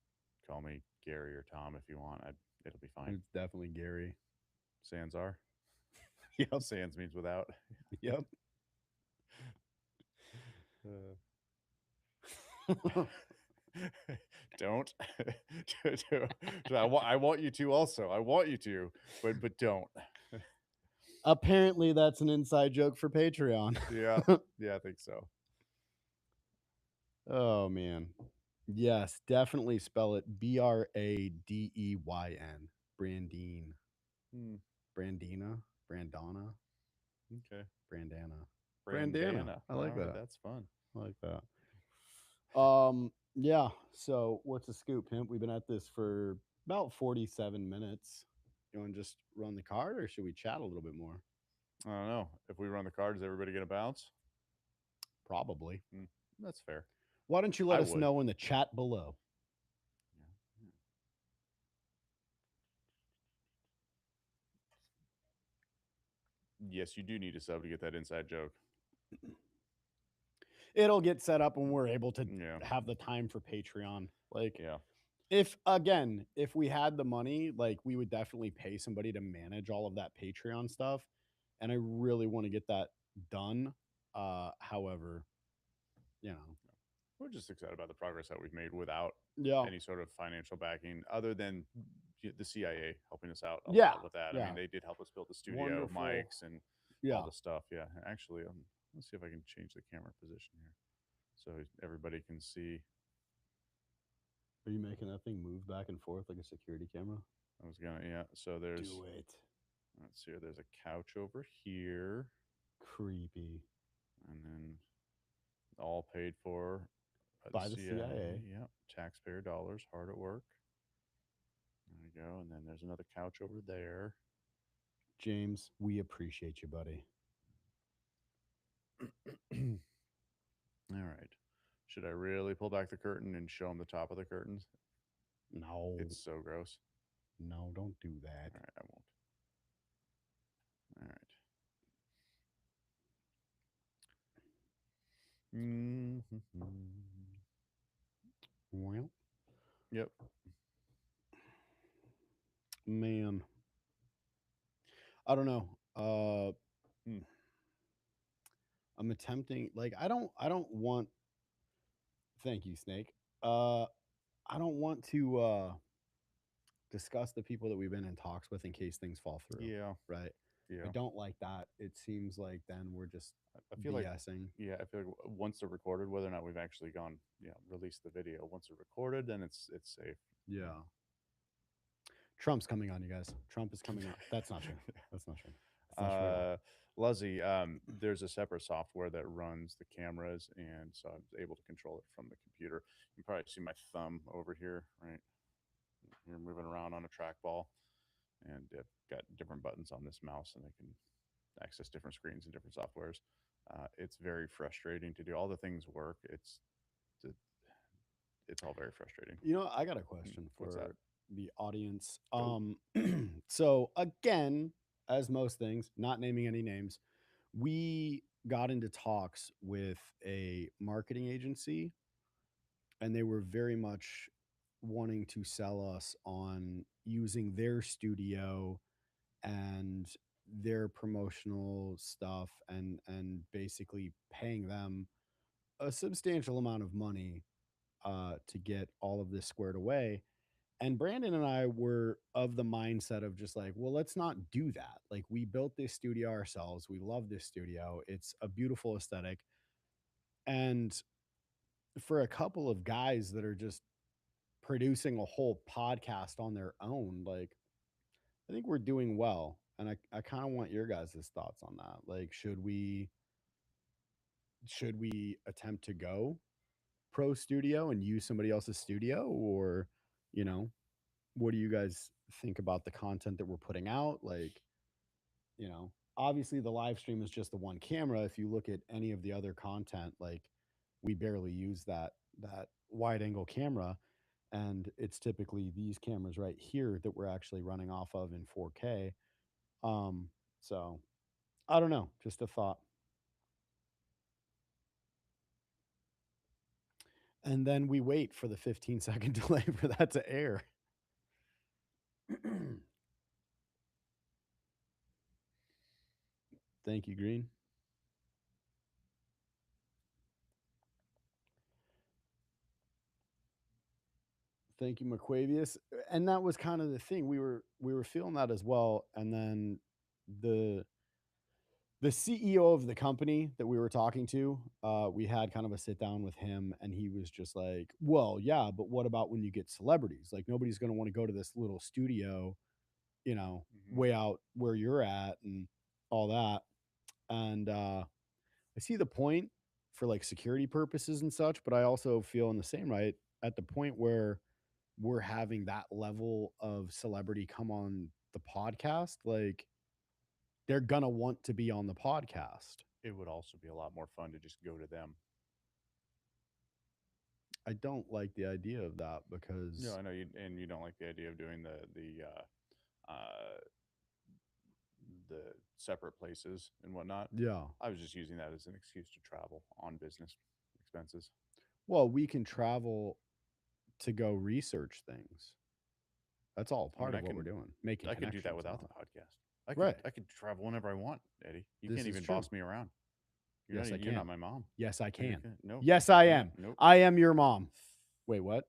call me Gary or Tom if you want. It'll be fine. It's definitely Gary. Sans are. Yep. Sans means without. Yep. Don't. I want you to also. I want you to, but don't. Apparently, that's an inside joke for Patreon. Yeah, yeah, I think so. Oh man. Yes, definitely spell it Bradeen. Brandine. Hmm, Brandina. Brandana. okay. Brandana. Brandana. I like All right, that. that's fun. I like that. Yeah. So what's the scoop, Pimp? We've been at this for about 47 minutes. You want to just run the card, or should we chat a little bit more? I don't know. If we run the cards, is everybody gonna bounce? Probably. That's fair. Why don't you let I us would. know in the chat below? Yes, you do need a sub to get that inside joke. It'll get set up when we're able to Yeah. have the time for Patreon. Like, Yeah. if we had the money, like, we would definitely pay somebody to manage all of that Patreon stuff. And I really want to get that done. However, you know, We're just excited about the progress that we've made without yeah, any sort of financial backing other than the CIA helping us out a Yeah, lot with that. I yeah. mean, they did help us build the studio, Wonderful. mics, and yeah. all the stuff. Yeah. Actually, let's see if I can change the camera position here so everybody can see. Are you making that thing move back and forth like a security camera? I was gonna, yeah. So there's, Do it. let's see here. There's a couch over here, Creepy. and then all paid for By the CIA. Yep, taxpayer dollars, hard at work. There we go. And then there's another couch over there. James, we appreciate you, buddy. All right. Should I really pull back the curtain and show them the top of the curtains? No. It's so gross. No, don't do that. All right, I won't. All right. Well, Yep. man, I don't know. I'm attempting, like, I don't want, thank you, Snake. I don't want to discuss the people that we've been in talks with in case things fall through. Yeah. Right. Yeah. I don't like that. It seems like then we're just I feel like, BSing. yeah, I feel like once they're recorded, whether or not we've actually gone, released the video, once they're recorded, then it's safe. Yeah. Trump's coming on, you guys. Trump is coming on. That's not true. That's not true. That's not true at all. Luzzy, there's a separate software that runs the cameras, and so I'm able to control it from the computer. You can probably see my thumb over here, right? You're moving around on a trackball, and I've got different buttons on this mouse, and I can access different screens and different softwares. It's very frustrating to do. All the things work. It's all very frustrating. You know, I got a question What's that? for the audience. Go. So again, as most things, not naming any names, we got into talks with a marketing agency, and they were very much wanting to sell us on using their studio and their promotional stuff, and basically paying them a substantial amount of money to get all of this squared away. And Brandon and I were of the mindset of just like, well, let's not do that. Like, we built this studio ourselves. We love this studio. It's a beautiful aesthetic. And for a couple of guys that are just producing a whole podcast on their own, like, I think we're doing well. And I kind of want your guys' thoughts on that. Like, should we attempt to go pro studio and use somebody else's studio, or, you know, what do you guys think about the content that we're putting out? Like, obviously the live stream is just the one camera. If you look at any of the other content, like, we barely use that wide angle camera, and it's typically these cameras right here that we're actually running off of in 4K. So I don't know, just a thought. And then we wait for the 15-second delay for that to air. Thank you, Green. Thank you, McQuavius. And that was kind of the thing. We were feeling that as well. And then the CEO of the company that we were talking to, we had kind of a sit down with him, and he was just like, "Well, yeah, but what about when you get celebrities? Like, nobody's going to want to go to this little studio, way out where you're at and all that." And I see the point for like security purposes and such, but I also feel in the same right at the point where we're having that level of celebrity come on the podcast, like, they're gonna want to be on the podcast. It would also be a lot more fun to just go to them. I don't like the idea of that because No, I know you, and you don't like the idea of doing the separate places and whatnot. yeah. I was just using that as an excuse to travel on business expenses. Well, we can travel to go research things. That's all I mean, part I of what we're can- doing. Making I could do that connections without now. the podcast. I could, Right. I could travel whenever I want, Eddie. You This can't is even true. boss me around. You're Yes, not, I you're not can. my mom. Yes, I No, can. No. Yes, you I can't. am. Nope. I am your mom. Wait, what?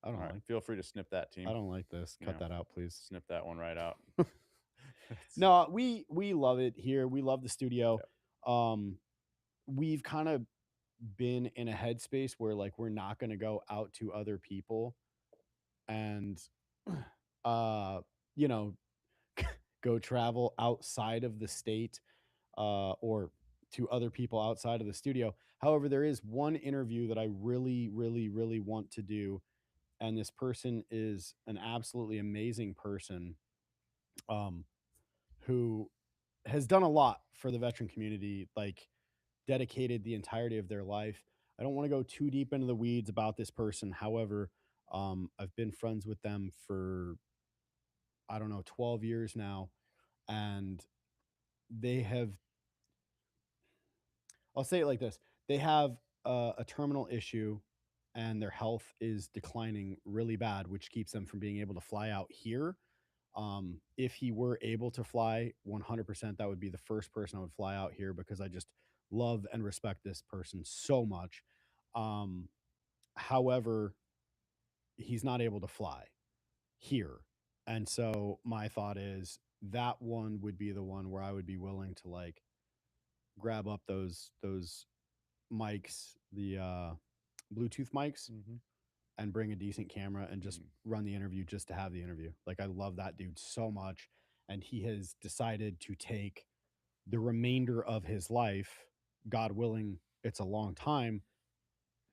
I don't All right. like. Feel free to snip that, team. I don't like this. Cut Yeah. that out, please. Snip that one right out. No, we love it here. We love the studio. We've kind of been in a headspace where, like, we're not going to go out to other people and you know go travel outside of the state, or to other people outside of the studio. However, there is one interview that I really, really, really want to do, and this person is an absolutely amazing person, who has done a lot for the veteran community, like, dedicated the entirety of their life. I don't want to go too deep into the weeds about this person. However, I've been friends with them for, I don't know, 12 years now, and they have, I'll say it like this: they have a terminal issue, and their health is declining really bad, which keeps them from being able to fly out here. If he were able to fly, 100%, that would be the first person I would fly out here, because I just love and respect this person so much. However, he's not able to fly here. And so my thought is that one would be the one where I would be willing to, like, grab up those mics, the Bluetooth mics, and bring a decent camera and just run the interview just to have the interview. Like, I love that dude so much, and he has decided to take the remainder of his life, God willing, it's a long time.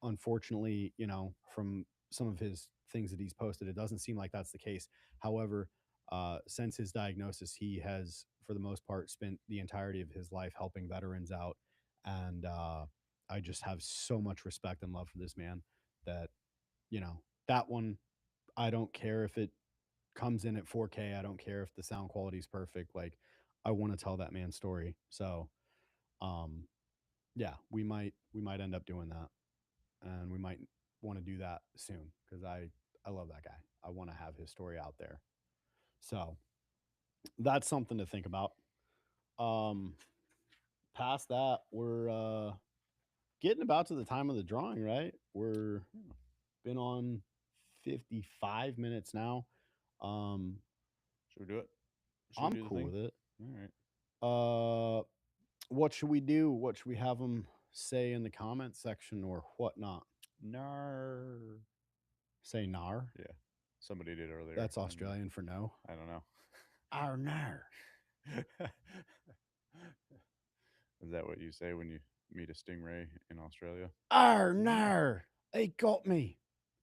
Unfortunately, from some of his things that he's posted, it doesn't seem like that's the case. However, since his diagnosis, he has, for the most part, spent the entirety of his life helping veterans out. And I just have so much respect and love for this man that, that one, I don't care if it comes in at 4K. I don't care if the sound quality is perfect. Like, I want to tell that man's story. So, yeah, we might end up doing that, and we might want to do that soon, because I love that guy. I want to have his story out there. So that's something to think about. Past that, we're getting about to the time of the drawing, right? We're been on 55 minutes now. Should we do it? Should we I'm do the cool thing? with it. All right. What should we do? What should we have them say in the comment section or whatnot? Nar. Say nar. Yeah. Somebody did earlier. That's and Australian for no. I don't know. Ar nar. Is that what you say when you meet a stingray in Australia? Ar nar. They got me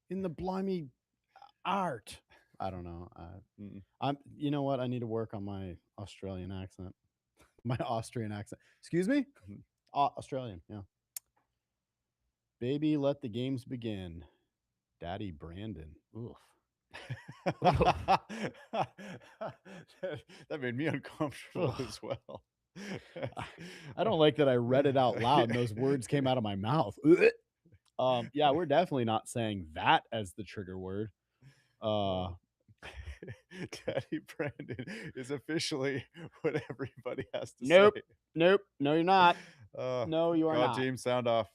in the blimey art. I don't know. Mm-mm. You know what? I need to work on my Australian accent. My Austrian accent. Excuse me? Australian, yeah. Baby, let the games begin. Daddy Brandon. Oof. That made me uncomfortable Ugh. as well. I don't like that I read it out loud and those words came out of my mouth. Yeah, we're definitely not saying that as the trigger word. Daddy Brandon is officially what everybody has to Nope. say. Nope. No, you're not. Uh, No, you are God, not. James, sound off.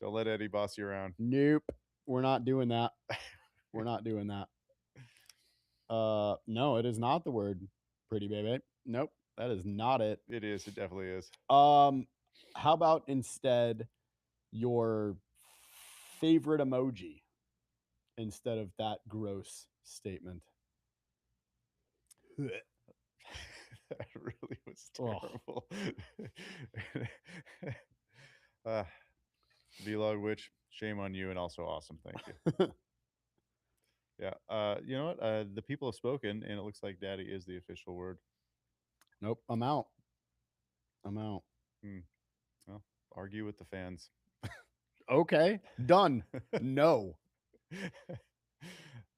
Don't let Eddie boss you around. Nope. We're not doing that. We're not doing that. No, it is not the word pretty baby. Nope. That is not it. It is. It definitely is. How about instead your favorite emoji instead of that gross statement? That really was Ugh. terrible. Vlog Witch, shame on you, and also awesome. Thank you. Yeah. You know what? The people have spoken, and it looks like daddy is the official word. Nope. I'm out. I'm out. Well, argue with the fans. Okay. Done. No.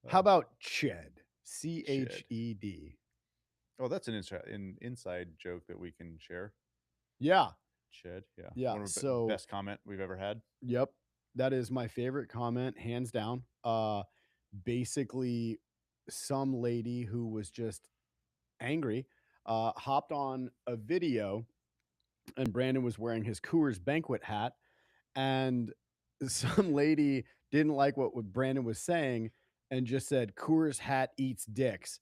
How about Ched? Ched. Oh, that's an inside joke that we can share. Yeah. Ched, yeah. Yeah, One of the so- best comment we've ever had. Yep. That is my favorite comment, hands down. Basically, some lady who was just angry hopped on a video, and Brandon was wearing his Coors banquet hat, and some lady didn't like what Brandon was saying and just said Coors hat eats dicks.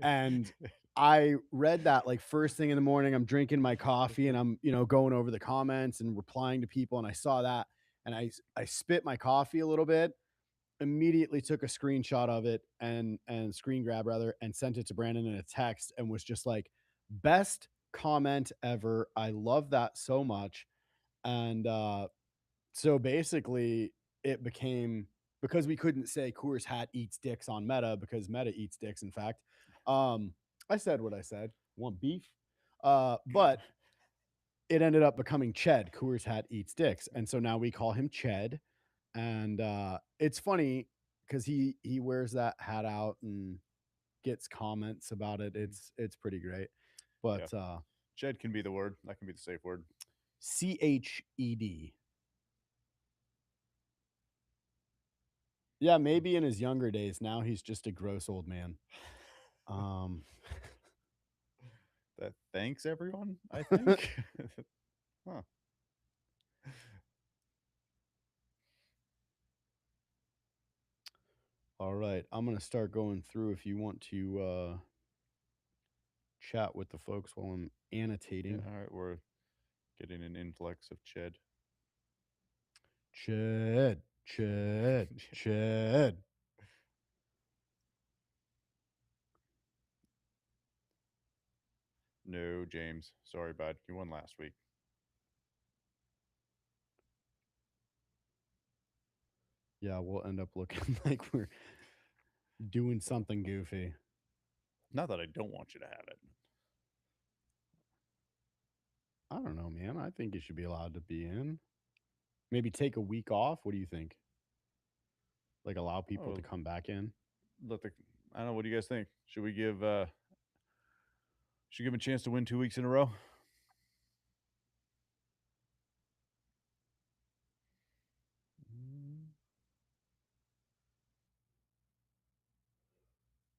And I read that like first thing in the morning. I'm drinking my coffee and I'm, going over the comments and replying to people. And I saw that and I spit my coffee a little bit, immediately took a screenshot of it and screen grab rather, and sent it to Brandon in a text and was just like, best comment ever. I love that so much. And so basically it became, because we couldn't say Coors hat eats dicks on Meta because Meta eats dicks, in fact. I said what I said. Want beef? But it ended up becoming Ched. Coors hat eats dicks. And so now we call him Ched. And it's funny because he wears that hat out and gets comments about it. It's pretty great. But Ched can be the word. That can be the safe word. Ched. Yeah, maybe in his younger days. Now he's just a gross old man. That thanks everyone, I think. Huh. All right, I'm gonna start going through if you want to chat with the folks while I'm annotating. Yeah, all right, we're getting an influx of Ched. Ched. No, James. Sorry, bud. You won last week. Yeah, we'll end up looking like we're doing something goofy. Not that I don't want you to have it. I don't know, man. I think you should be allowed to be in. Maybe take a week off. What do you think? Like allow people to come back in? I don't know. What do you guys think? Should we give him a chance to win 2 weeks in a row?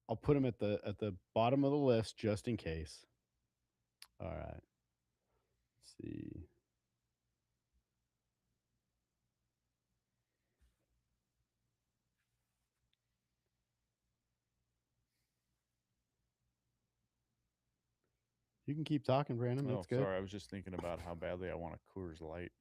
I'll put him at the bottom of the list just in case. All right. Let's see. You can keep talking, Brandon. Oh, That's good. sorry. I was just thinking about how badly I want a Coors Light.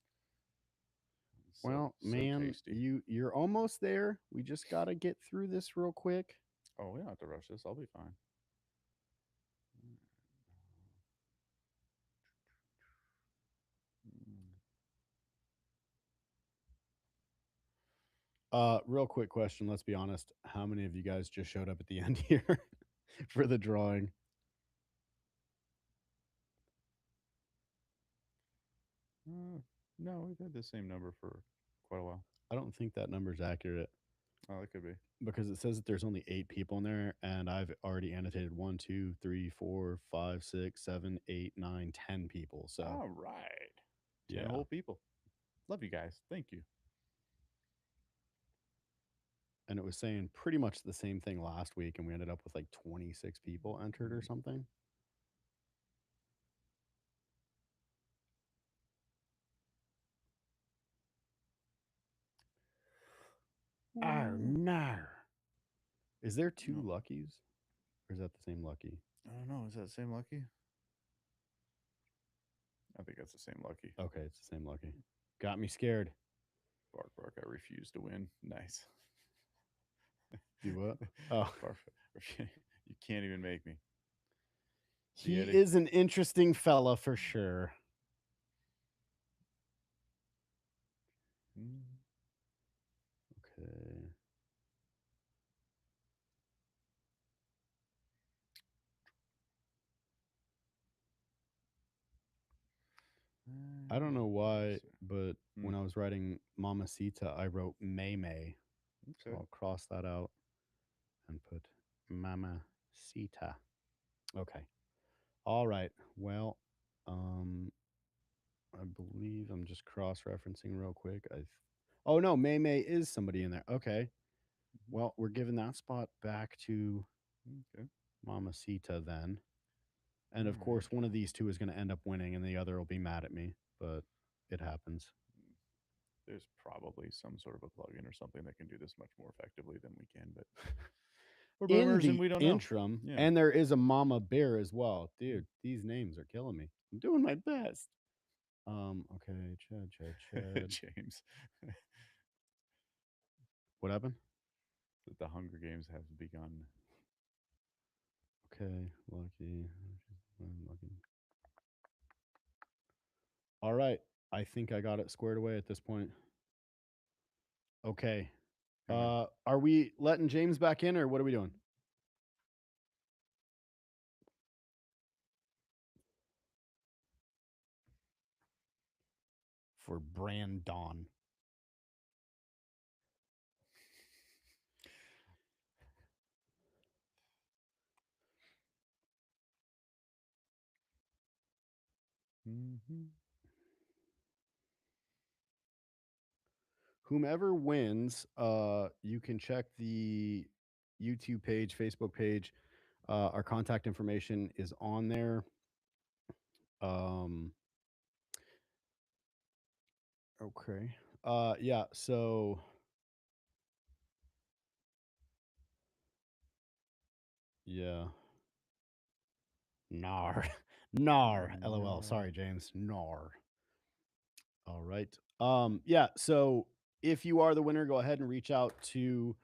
It's Well, so man, tasty. you're almost there. We just gotta get through this real quick. Oh, we don't have to rush this. I'll be fine. Real quick question. Let's be honest. How many of you guys just showed up at the end here for the drawing? No, we've had the same number for quite a while. I don't think that number's accurate Oh, that could be. because it says that there's only 8 people in there, and I've already annotated 1, 2, 3, 4, 5, 6, 7, 8, 9, 10 people. So All right. 10 yeah. whole people. Love you guys. Thank you. And it was saying pretty much the same thing last week, and we ended up with like 26 people entered or something. Oh no! Is there 2 No. Luckies, or is that the same Lucky? I don't know. Is that the same Lucky? I think that's the same Lucky. Okay, it's the same Lucky. Got me scared. Bark, bark. I refuse to win. Nice. Do what? Oh, Bark, you can't even make me. he Eddie? is an interesting fella for sure. Okay. I don't know why, but when I was writing Mamacita, I wrote May May. So Okay. I'll cross that out and put Mamacita. Okay. All right. Well, I believe I'm just cross-referencing real quick. Oh no, May May is somebody in there. Okay. Well, we're giving that spot back to Okay. Mamacita then. And of All course, one of these two is going to end up winning and the other will be mad at me, but it happens. There's probably some sort of a plugin or something that can do this much more effectively than we can, but we're In boomers the and we don't interim, know. Yeah. and there is a Mama Bear as well. Dude, these names are killing me. I'm doing my best. Okay, Chad. James. What happened? The Hunger Games have begun. Okay, Lucky. All right. I think I got it squared away at this point. Okay. Are we letting James back in or what are we doing? For Brandon. Whomever wins, you can check the YouTube page, Facebook page. Our contact information is on there. Okay. Yeah, so yeah. Nar. Nar. LOL. Sorry, James. Nar. All right. Yeah, so if you are the winner, go ahead and reach out to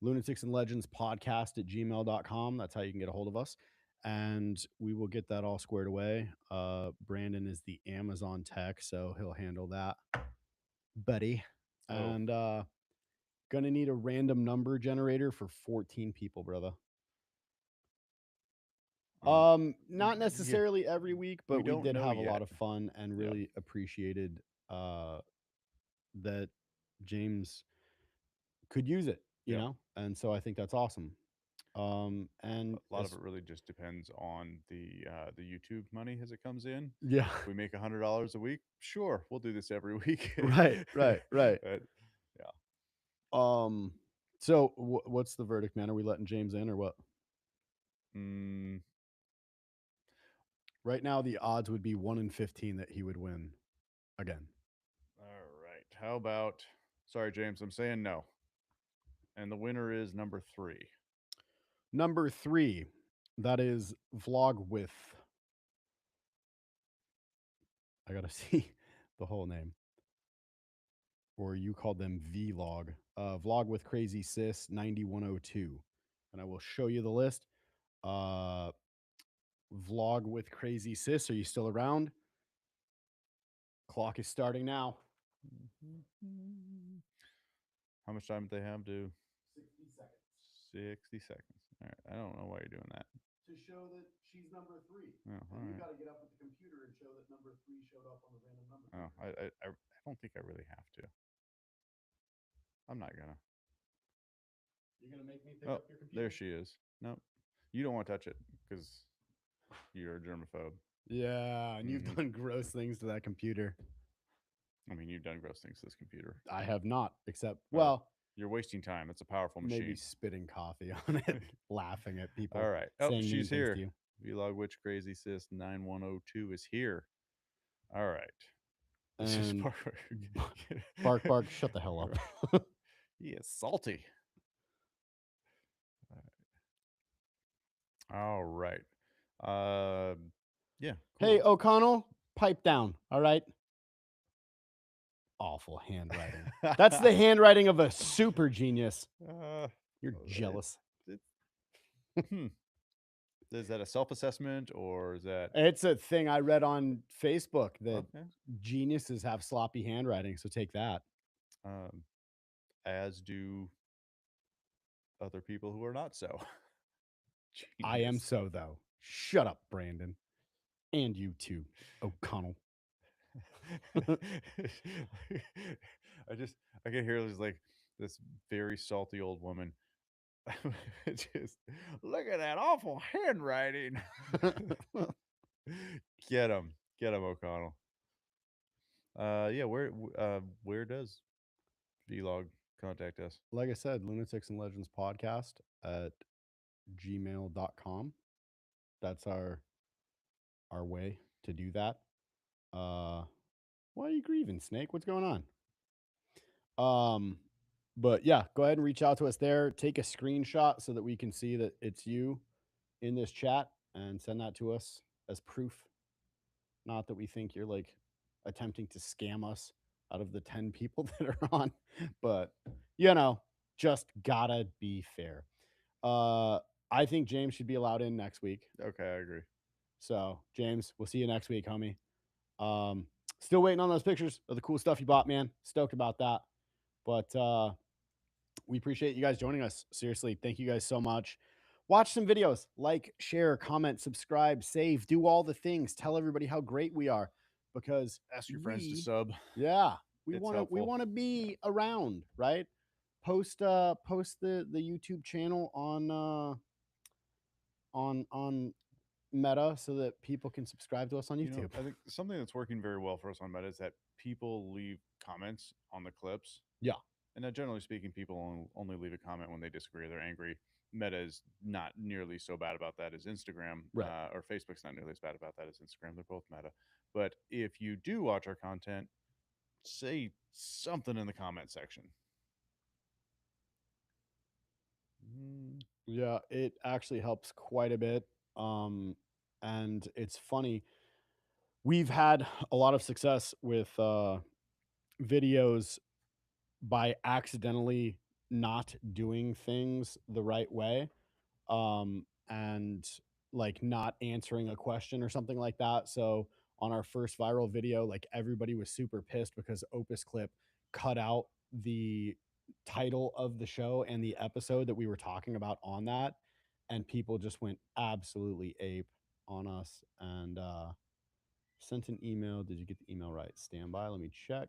lunatics and legends podcast at gmail.com. That's how you can get a hold of us. And we will get that all squared away. Brandon is the Amazon tech, so he'll handle that, buddy. And gonna need a random number generator for 14 people, brother. Not necessarily every week, but we did have a lot of fun and really appreciated that James could use it, you know? And so I think that's awesome. And a lot of it really just depends on the YouTube money as it comes in. Yeah. If we make $100 a week, sure, we'll do this every week. Right. Yeah. So what's the verdict, man? Are we letting James in or what? Right now, the odds would be 1 in 15 that he would win again. All right. How about, sorry, James, I'm saying no. And the winner is number 3. Number 3, that is Vlog with. I gotta see the whole name. Or you called them vlog. Vlog with Crazy Sis 9102. And I will show you the list. Vlog with Crazy Sis. Are you still around? Clock is starting now. How much time do they have to? 60 seconds. 60 seconds. All right. I don't know why you're doing that. To show that she's number 3. Oh, And all you right. got to get up with the computer and show that number 3 showed up on the random number. Oh, I don't think I really have to. I'm not gonna. You're going to make me pick Oh, up your computer? there she is. Nope. You don't want to touch it because you're a germaphobe. Yeah, and you've done gross things to that computer. I mean, you've done gross things to this computer. I have not, except, Oh, well, You're wasting time. It's a powerful machine. maybe spitting coffee on it, laughing at people. All right. Oh, saying mean she's things here. to you. Vlog Witch Crazy Sis 9102 is here. All right. This is And Bark. Bark, bark, shut the hell up. He is salty. All right. Yeah. Hey, cool. O'Connell, pipe down. All right. Awful handwriting. That's the handwriting of a super genius. You're Oh, jealous. Is that a self-assessment or is that It's a thing I read on Facebook that okay? geniuses have sloppy handwriting. So take that. As do other people who are not so. I am Genius. so, though. Shut up, Brandon. And you too, O'Connell. I can hear this like this very salty old woman. Just look at that awful handwriting. Get him, O'Connell. Yeah, where does Vlog contact us? Like I said, Lunatics and Legends podcast at gmail.com. That's our way to do that. Why are you grieving, Snake? What's going on? But yeah, go ahead and reach out to us there. Take a screenshot so that we can see that it's you in this chat and send that to us as proof. Not that we think you're like attempting to scam us out of the 10 people that are on, but you know, just gotta be fair. I think James should be allowed in next week. Okay, I agree. So, James, we'll see you next week, homie. Still waiting on those pictures of the cool stuff you bought, man. Stoked about that. But we appreciate you guys joining us. Seriously, thank you guys so much. Watch some videos, like, share, comment, subscribe, save, do all the things. Tell everybody how great we are because Ask your friends to we- sub. Yeah, we It's want to helpful. be around, right? Post the YouTube channel on Meta so that people can subscribe to us on You know, YouTube. I think something that's working very well for us on Meta is that people leave comments on the clips. Yeah. And generally speaking, people only leave a comment when they disagree or they're angry. Meta is not nearly so bad about that as Instagram, Right. Or Facebook's not nearly as bad about that as Instagram. They're both Meta. But if you do watch our content, say something in the comment section. Yeah, it actually helps quite a bit. And it's funny. We've had a lot of success with videos by accidentally not doing things the right way. And like not answering a question or something like that. So on our first viral video, like everybody was super pissed because Opus Clip cut out the title of the show and the episode that we were talking about on that. And people just went absolutely ape on us and sent an email. Did you get the email right? Stand by. Let me check.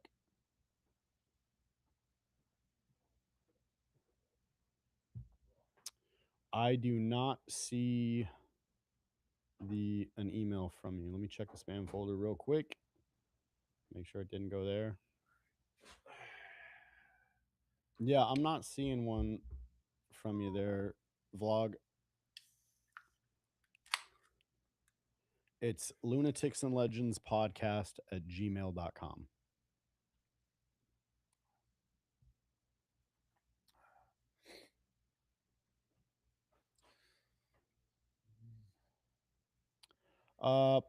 I do not see an email from you. Let me check the spam folder real quick. Make sure it didn't go there. Yeah, I'm not seeing one from you there, Vlog. It's Lunatics and Legends podcast at gmail.com.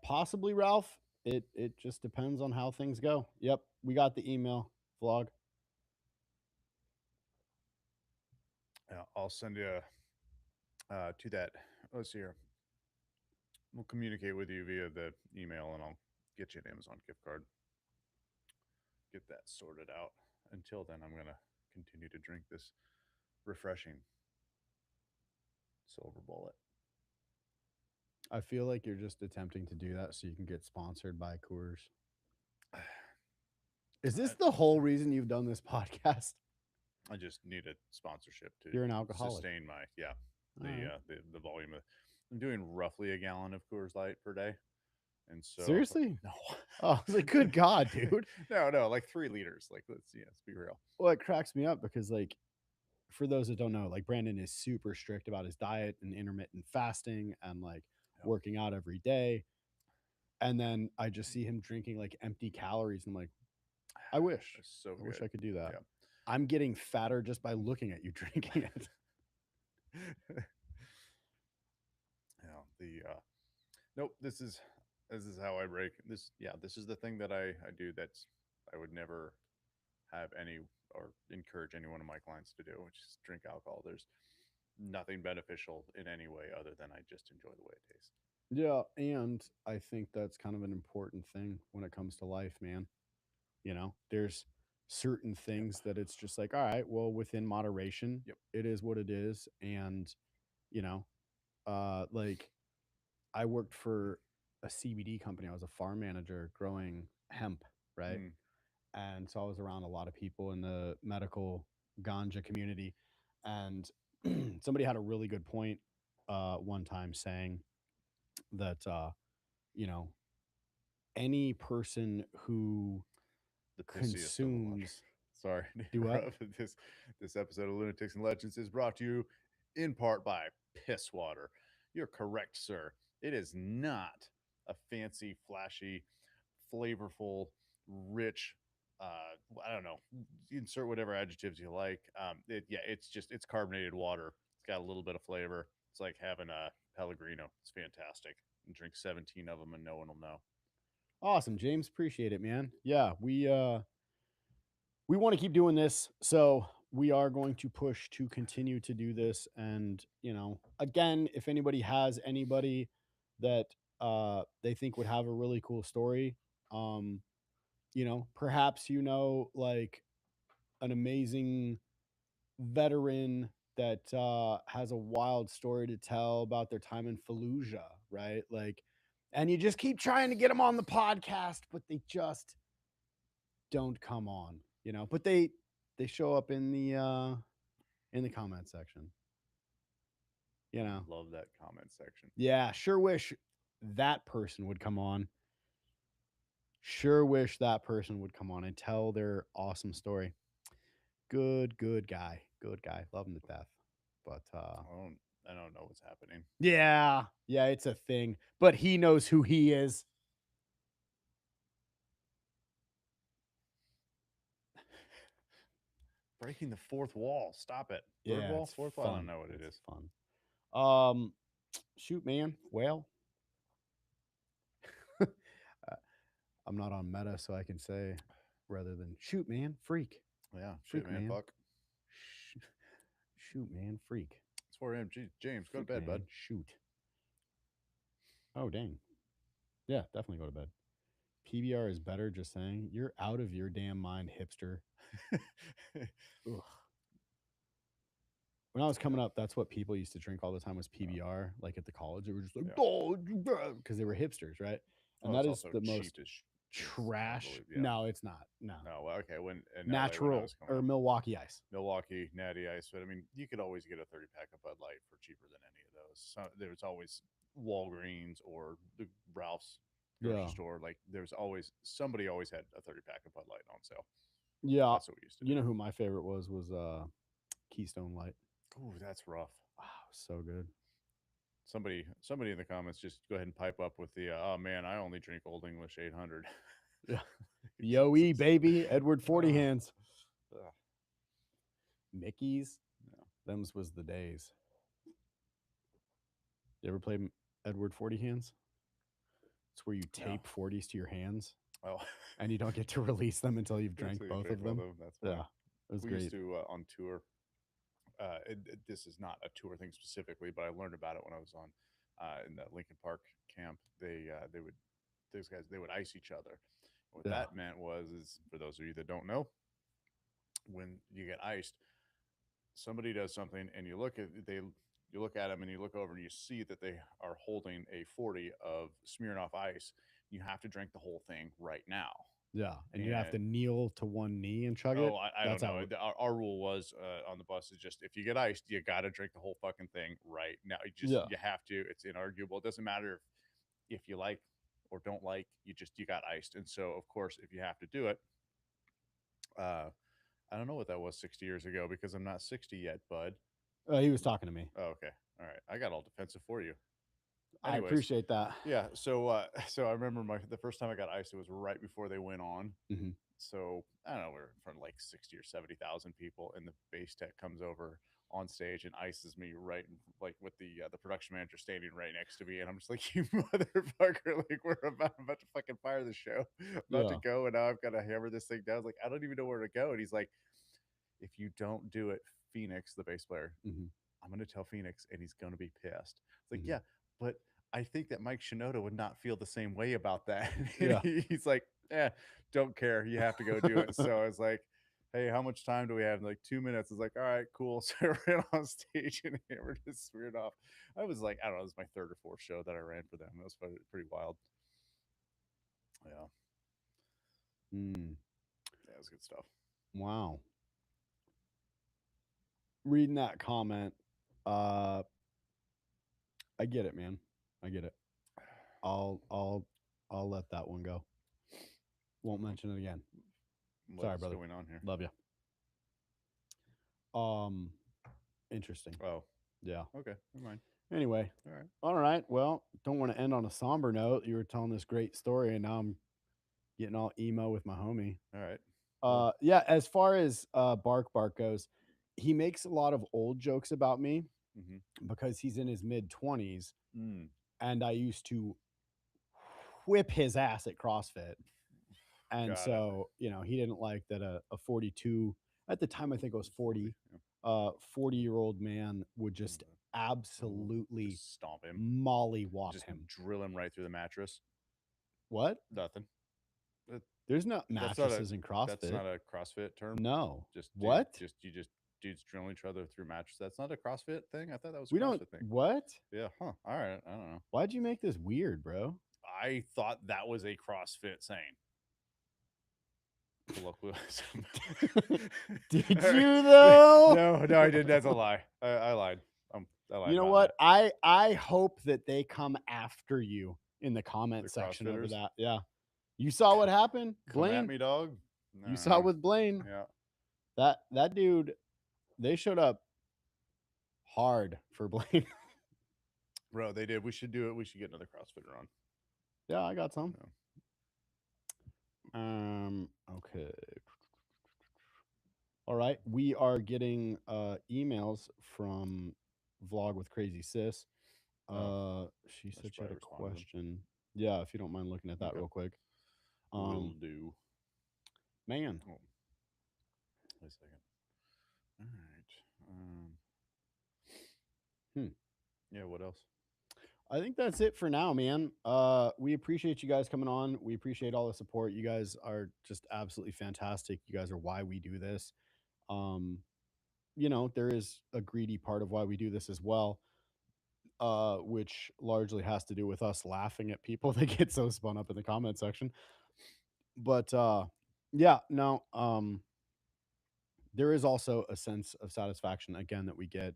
Possibly, Ralph. it just depends on how things go. Yep, we got the email vlog. Yeah, I'll send you to that. Let's see here. We'll communicate with you via the email, and I'll get you an Amazon gift card. Get that sorted out. Until then, I'm gonna continue to drink this refreshing Silver Bullet. I feel like you're just attempting to do that so you can get sponsored by Coors. Is this the whole reason you've done this podcast? I just need a sponsorship to You're an alcoholic. sustain my All right. the volume of. I'm doing roughly a gallon of Coors Light per day, and so Seriously? no. Oh, I was like, good God, dude. No, like 3 liters. Like let's be real. Well, it cracks me up because, like, for those that don't know, like, Brandon is super strict about his diet and intermittent fasting and like Yep. working out every day. And then I just see him drinking like empty calories. And I'm like, I wish. It's so I wish good. I could do that. Yep. I'm getting fatter just by looking at you drinking it. Nope, this is how I break this. Yeah, this is the thing that I do that's I would never have any or encourage any one of my clients to do, which is drink alcohol. There's nothing beneficial in any way other than I just enjoy the way it tastes. Yeah, and I think that's kind of an important thing when it comes to life, man. You know, there's certain things that it's just like, all right, well, within moderation, Yep. it is what it is. And, you know, like I worked for a CBD company. I was a farm manager growing hemp, right? Mm. And so I was around a lot of people in the medical ganja community. And somebody had a really good point one time saying that, you know, any person who The pissiest of a lot. consumes Sorry, to Do what? interrupt. This episode of Lunatics and Legends is brought to you in part by Piss Water. You're correct, sir. It is not a fancy, flashy, flavorful, rich. I don't know. Insert whatever adjectives you like. It's carbonated water. It's got a little bit of flavor. It's like having a Pellegrino. It's fantastic. And drink 17 of them, and no one will know. Awesome, James. Appreciate it, man. Yeah, we want to keep doing this, so we are going to push to continue to do this. And you know, again, if anybody has anybody that they think would have a really cool story, um, you know, perhaps like an amazing veteran that has a wild story to tell about their time in Fallujah, right? Like, and you just keep trying to get them on the podcast, but they just don't come on, you know. But they show up in the comment section, you know. Love that comment section. Yeah, sure wish that person would come on. Sure wish that person would come on and tell their awesome story. Good guy. Good guy. Love him to death. But I don't know what's happening. yeah, it's a thing. But he knows who he is. Breaking the fourth wall. Stop it. Third Yeah, wall, it's fourth wall. I fun. don't know what it It's is. fun. Shoot, man. Well, I'm not on Meta, so I can say rather than shoot, man, freak. Yeah, Freak, shit, man. man. Fuck. Shoot, man, freak. It's 4 a.m. James, go to Freak, bed, bud. man, shoot. Oh, dang. Yeah, definitely go to bed. PBR is better, just saying. You're out of your damn mind, hipster. Ugh. When I was coming up, that's what people used to drink all the time was PBR. Like at the college, they were just like, Yeah. oh, because they were hipsters, right? And Well, that it's is also the most cheap as trash. I believe, yeah. No, it's not. No. No, well, okay. When in LA, when I Natural was coming or up, Milwaukee Ice. Milwaukee, Natty Ice, but I mean, you could always get a 30-pack of Bud Light for cheaper than any of those. So there was always Walgreens or the Ralph's grocery Yeah. store. Like there's always somebody always had a 30-pack of Bud Light on sale. Yeah. That's what we used to do. You know who my favorite was Keystone Light. Ooh, that's rough. Wow, so good. Somebody in the comments just go ahead and pipe up with the oh man, I only drink Old English 800. Yeah. Yo-E, baby. Edward 40 hands. Ugh. Mickey's. No. Them's was the days. You ever play Edward 40 hands? It's where you Yeah. tape 40s to your hands Oh, and you don't get to release them until you've drank until you both drink of them. That's funny. Yeah, it was We great. used to on tour. This is not a tour thing specifically, but I learned about it when I was on in that Lincoln Park camp. They would those guys they would ice each other. What Yeah. that meant is for those of you that don't know, when you get iced, somebody does something and you look at them and you look over and you see that they are holding a 40 of Smirnoff Ice. You have to drink the whole thing right now. Yeah, and you have to And kneel to one knee and chug it. oh, I don't That's how know. it- Our rule was on the bus is just if you get iced, you got to drink the whole fucking thing right now. Yeah. You have to. It's inarguable. It doesn't matter if you like or don't like. You got iced, and so of course, if you have to do it, I don't know what that was 60 years ago because I'm not 60 yet, bud. He was talking to me. Oh, okay, all right. I got all defensive for you. I Anyways, appreciate that. Yeah. So so I remember the first time I got iced, it was right before they went on. Mhm. So I don't know, we were in front of like 60 or 70,000 people, and the bass tech comes over on stage and ices me right like with the production manager standing right next to me, and I'm just like, you motherfucker, like we're about to fucking fire the show, about to Yeah. go, and now I've got to hammer this thing down. I was like, I don't even know where to go, and he's like, if you don't do it, Phoenix, the bass player, Mhm. I'm going to tell Phoenix and he's going to be pissed. It's like, Mhm. yeah, but I think that Mike Shinoda would not feel the same way about that. Yeah. He's like, don't care. You have to go do it. So I was like, hey, how much time do we have? Like 2 minutes. I was like, all right, cool. So I ran on stage and hammered this weird off. I was like, I don't know, it was my third or fourth show that I ran for them. It was pretty wild. Yeah. Mm. Yeah, it was good stuff. Wow. Reading that comment, I get it, man. I get it. I'll let that one go. Won't mention it again. Sorry, What's brother. going on here? Love you. Interesting. Oh, Yeah. okay. Never mind. Anyway, All right. all right. Well, don't want to end on a somber note. You were telling this great story, and now I'm getting all emo with my homie. All right. Yeah. As far as Bark goes, he makes a lot of old jokes about me Mm-hmm. because he's in his mid-20s, Mm. and I used to whip his ass at CrossFit. And Got it. so, he didn't like that a 42, at the time, I think it was 40, Yeah. 40-year-old man would just absolutely Just stomp him. mollywop Just him. drill him right through the mattress. What? Nothing. There's no That's not a- mattresses in CrossFit. That's not a CrossFit term. No. Just What? Dudes drilling each other through mattress. That's not a CrossFit thing. I thought that was a We CrossFit don't. thing. What? Yeah. Huh. All right. I don't know. Why'd you make this weird, bro? I thought that was a CrossFit saying. Did you though? No, I didn't. That's a lie. I lied. I lied. You know about what? that. I hope that they come after you in the comment The section over CrossFitters? that. Yeah. You saw what happened, Come at Blaine? me, dog. You saw with Blaine. Yeah. That dude, they showed up hard for Blaine. Bro, they did. We should do it. We should get another CrossFitter on. Yeah, I got some. Yeah. Okay. All right. We are getting emails from Vlog with Crazy Sis. She said she had a probably respond to them. question. Yeah, if you don't mind looking at that Okay. real quick. Will do. Man. Oh. Wait a second. All right. Yeah, what else? I think that's it for now, man. We appreciate you guys coming on. We appreciate all the support. You guys are just absolutely fantastic. You guys are why we do this. There is a greedy part of why we do this as well, which largely has to do with us laughing at people that get so spun up in the comment section. But yeah, no, there is also a sense of satisfaction again that we get,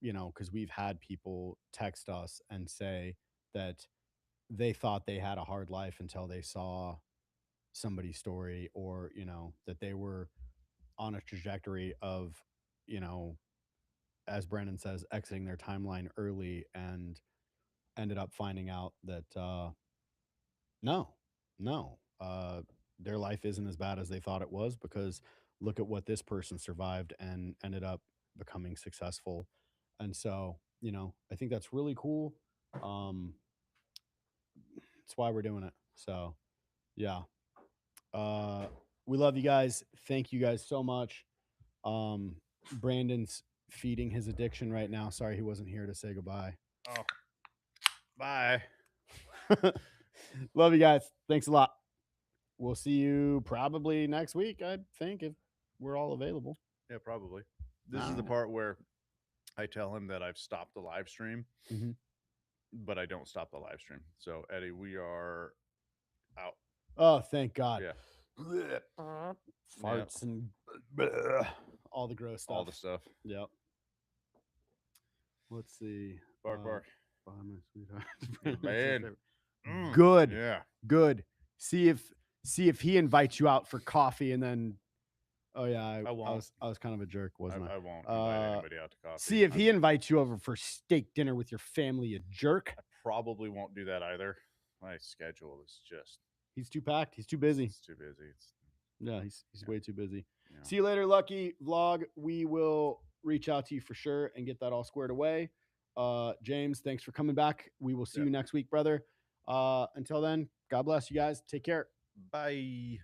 because we've had people text us and say that they thought they had a hard life until they saw somebody's story, or that they were on a trajectory of, as Brandon says, exiting their timeline early and ended up finding out that no, their life isn't as bad as they thought it was, because look at what this person survived and ended up becoming successful. And so, I think that's really cool. That's why we're doing it. So, yeah. We love you guys. Thank you guys so much. Brandon's feeding his addiction right now. Sorry he wasn't here to say goodbye. Oh, bye. Love you guys. Thanks a lot. We'll see you probably next week, I think, if we're all available. Yeah, probably. This is the Alright. part where I tell him that I've stopped the live stream, Mhm. but I don't stop the live stream. So, Eddie, we are out. Oh, thank God. Yeah. Farts and all the gross stuff. All the stuff. Yep. Let's see. Bark, bark. Bye, my sweetheart. Good man. Mm, Good. Yeah. Good. See if he invites you out for coffee and then. Oh yeah, I won't. was kind of a jerk, wasn't I? I won't invite anybody out to coffee. See if he invites you over for steak dinner with your family, you jerk. I probably won't do that either. My schedule is just He's too packed. He's too busy. it's too busy. It's Yeah, he's Yeah. way too busy. you know. See you later, Lucky Vlog. We will reach out to you for sure and get that all squared away. James, thanks for coming back. We will see Yeah. you next week, brother. Until then, God bless you guys. Take care. Bye.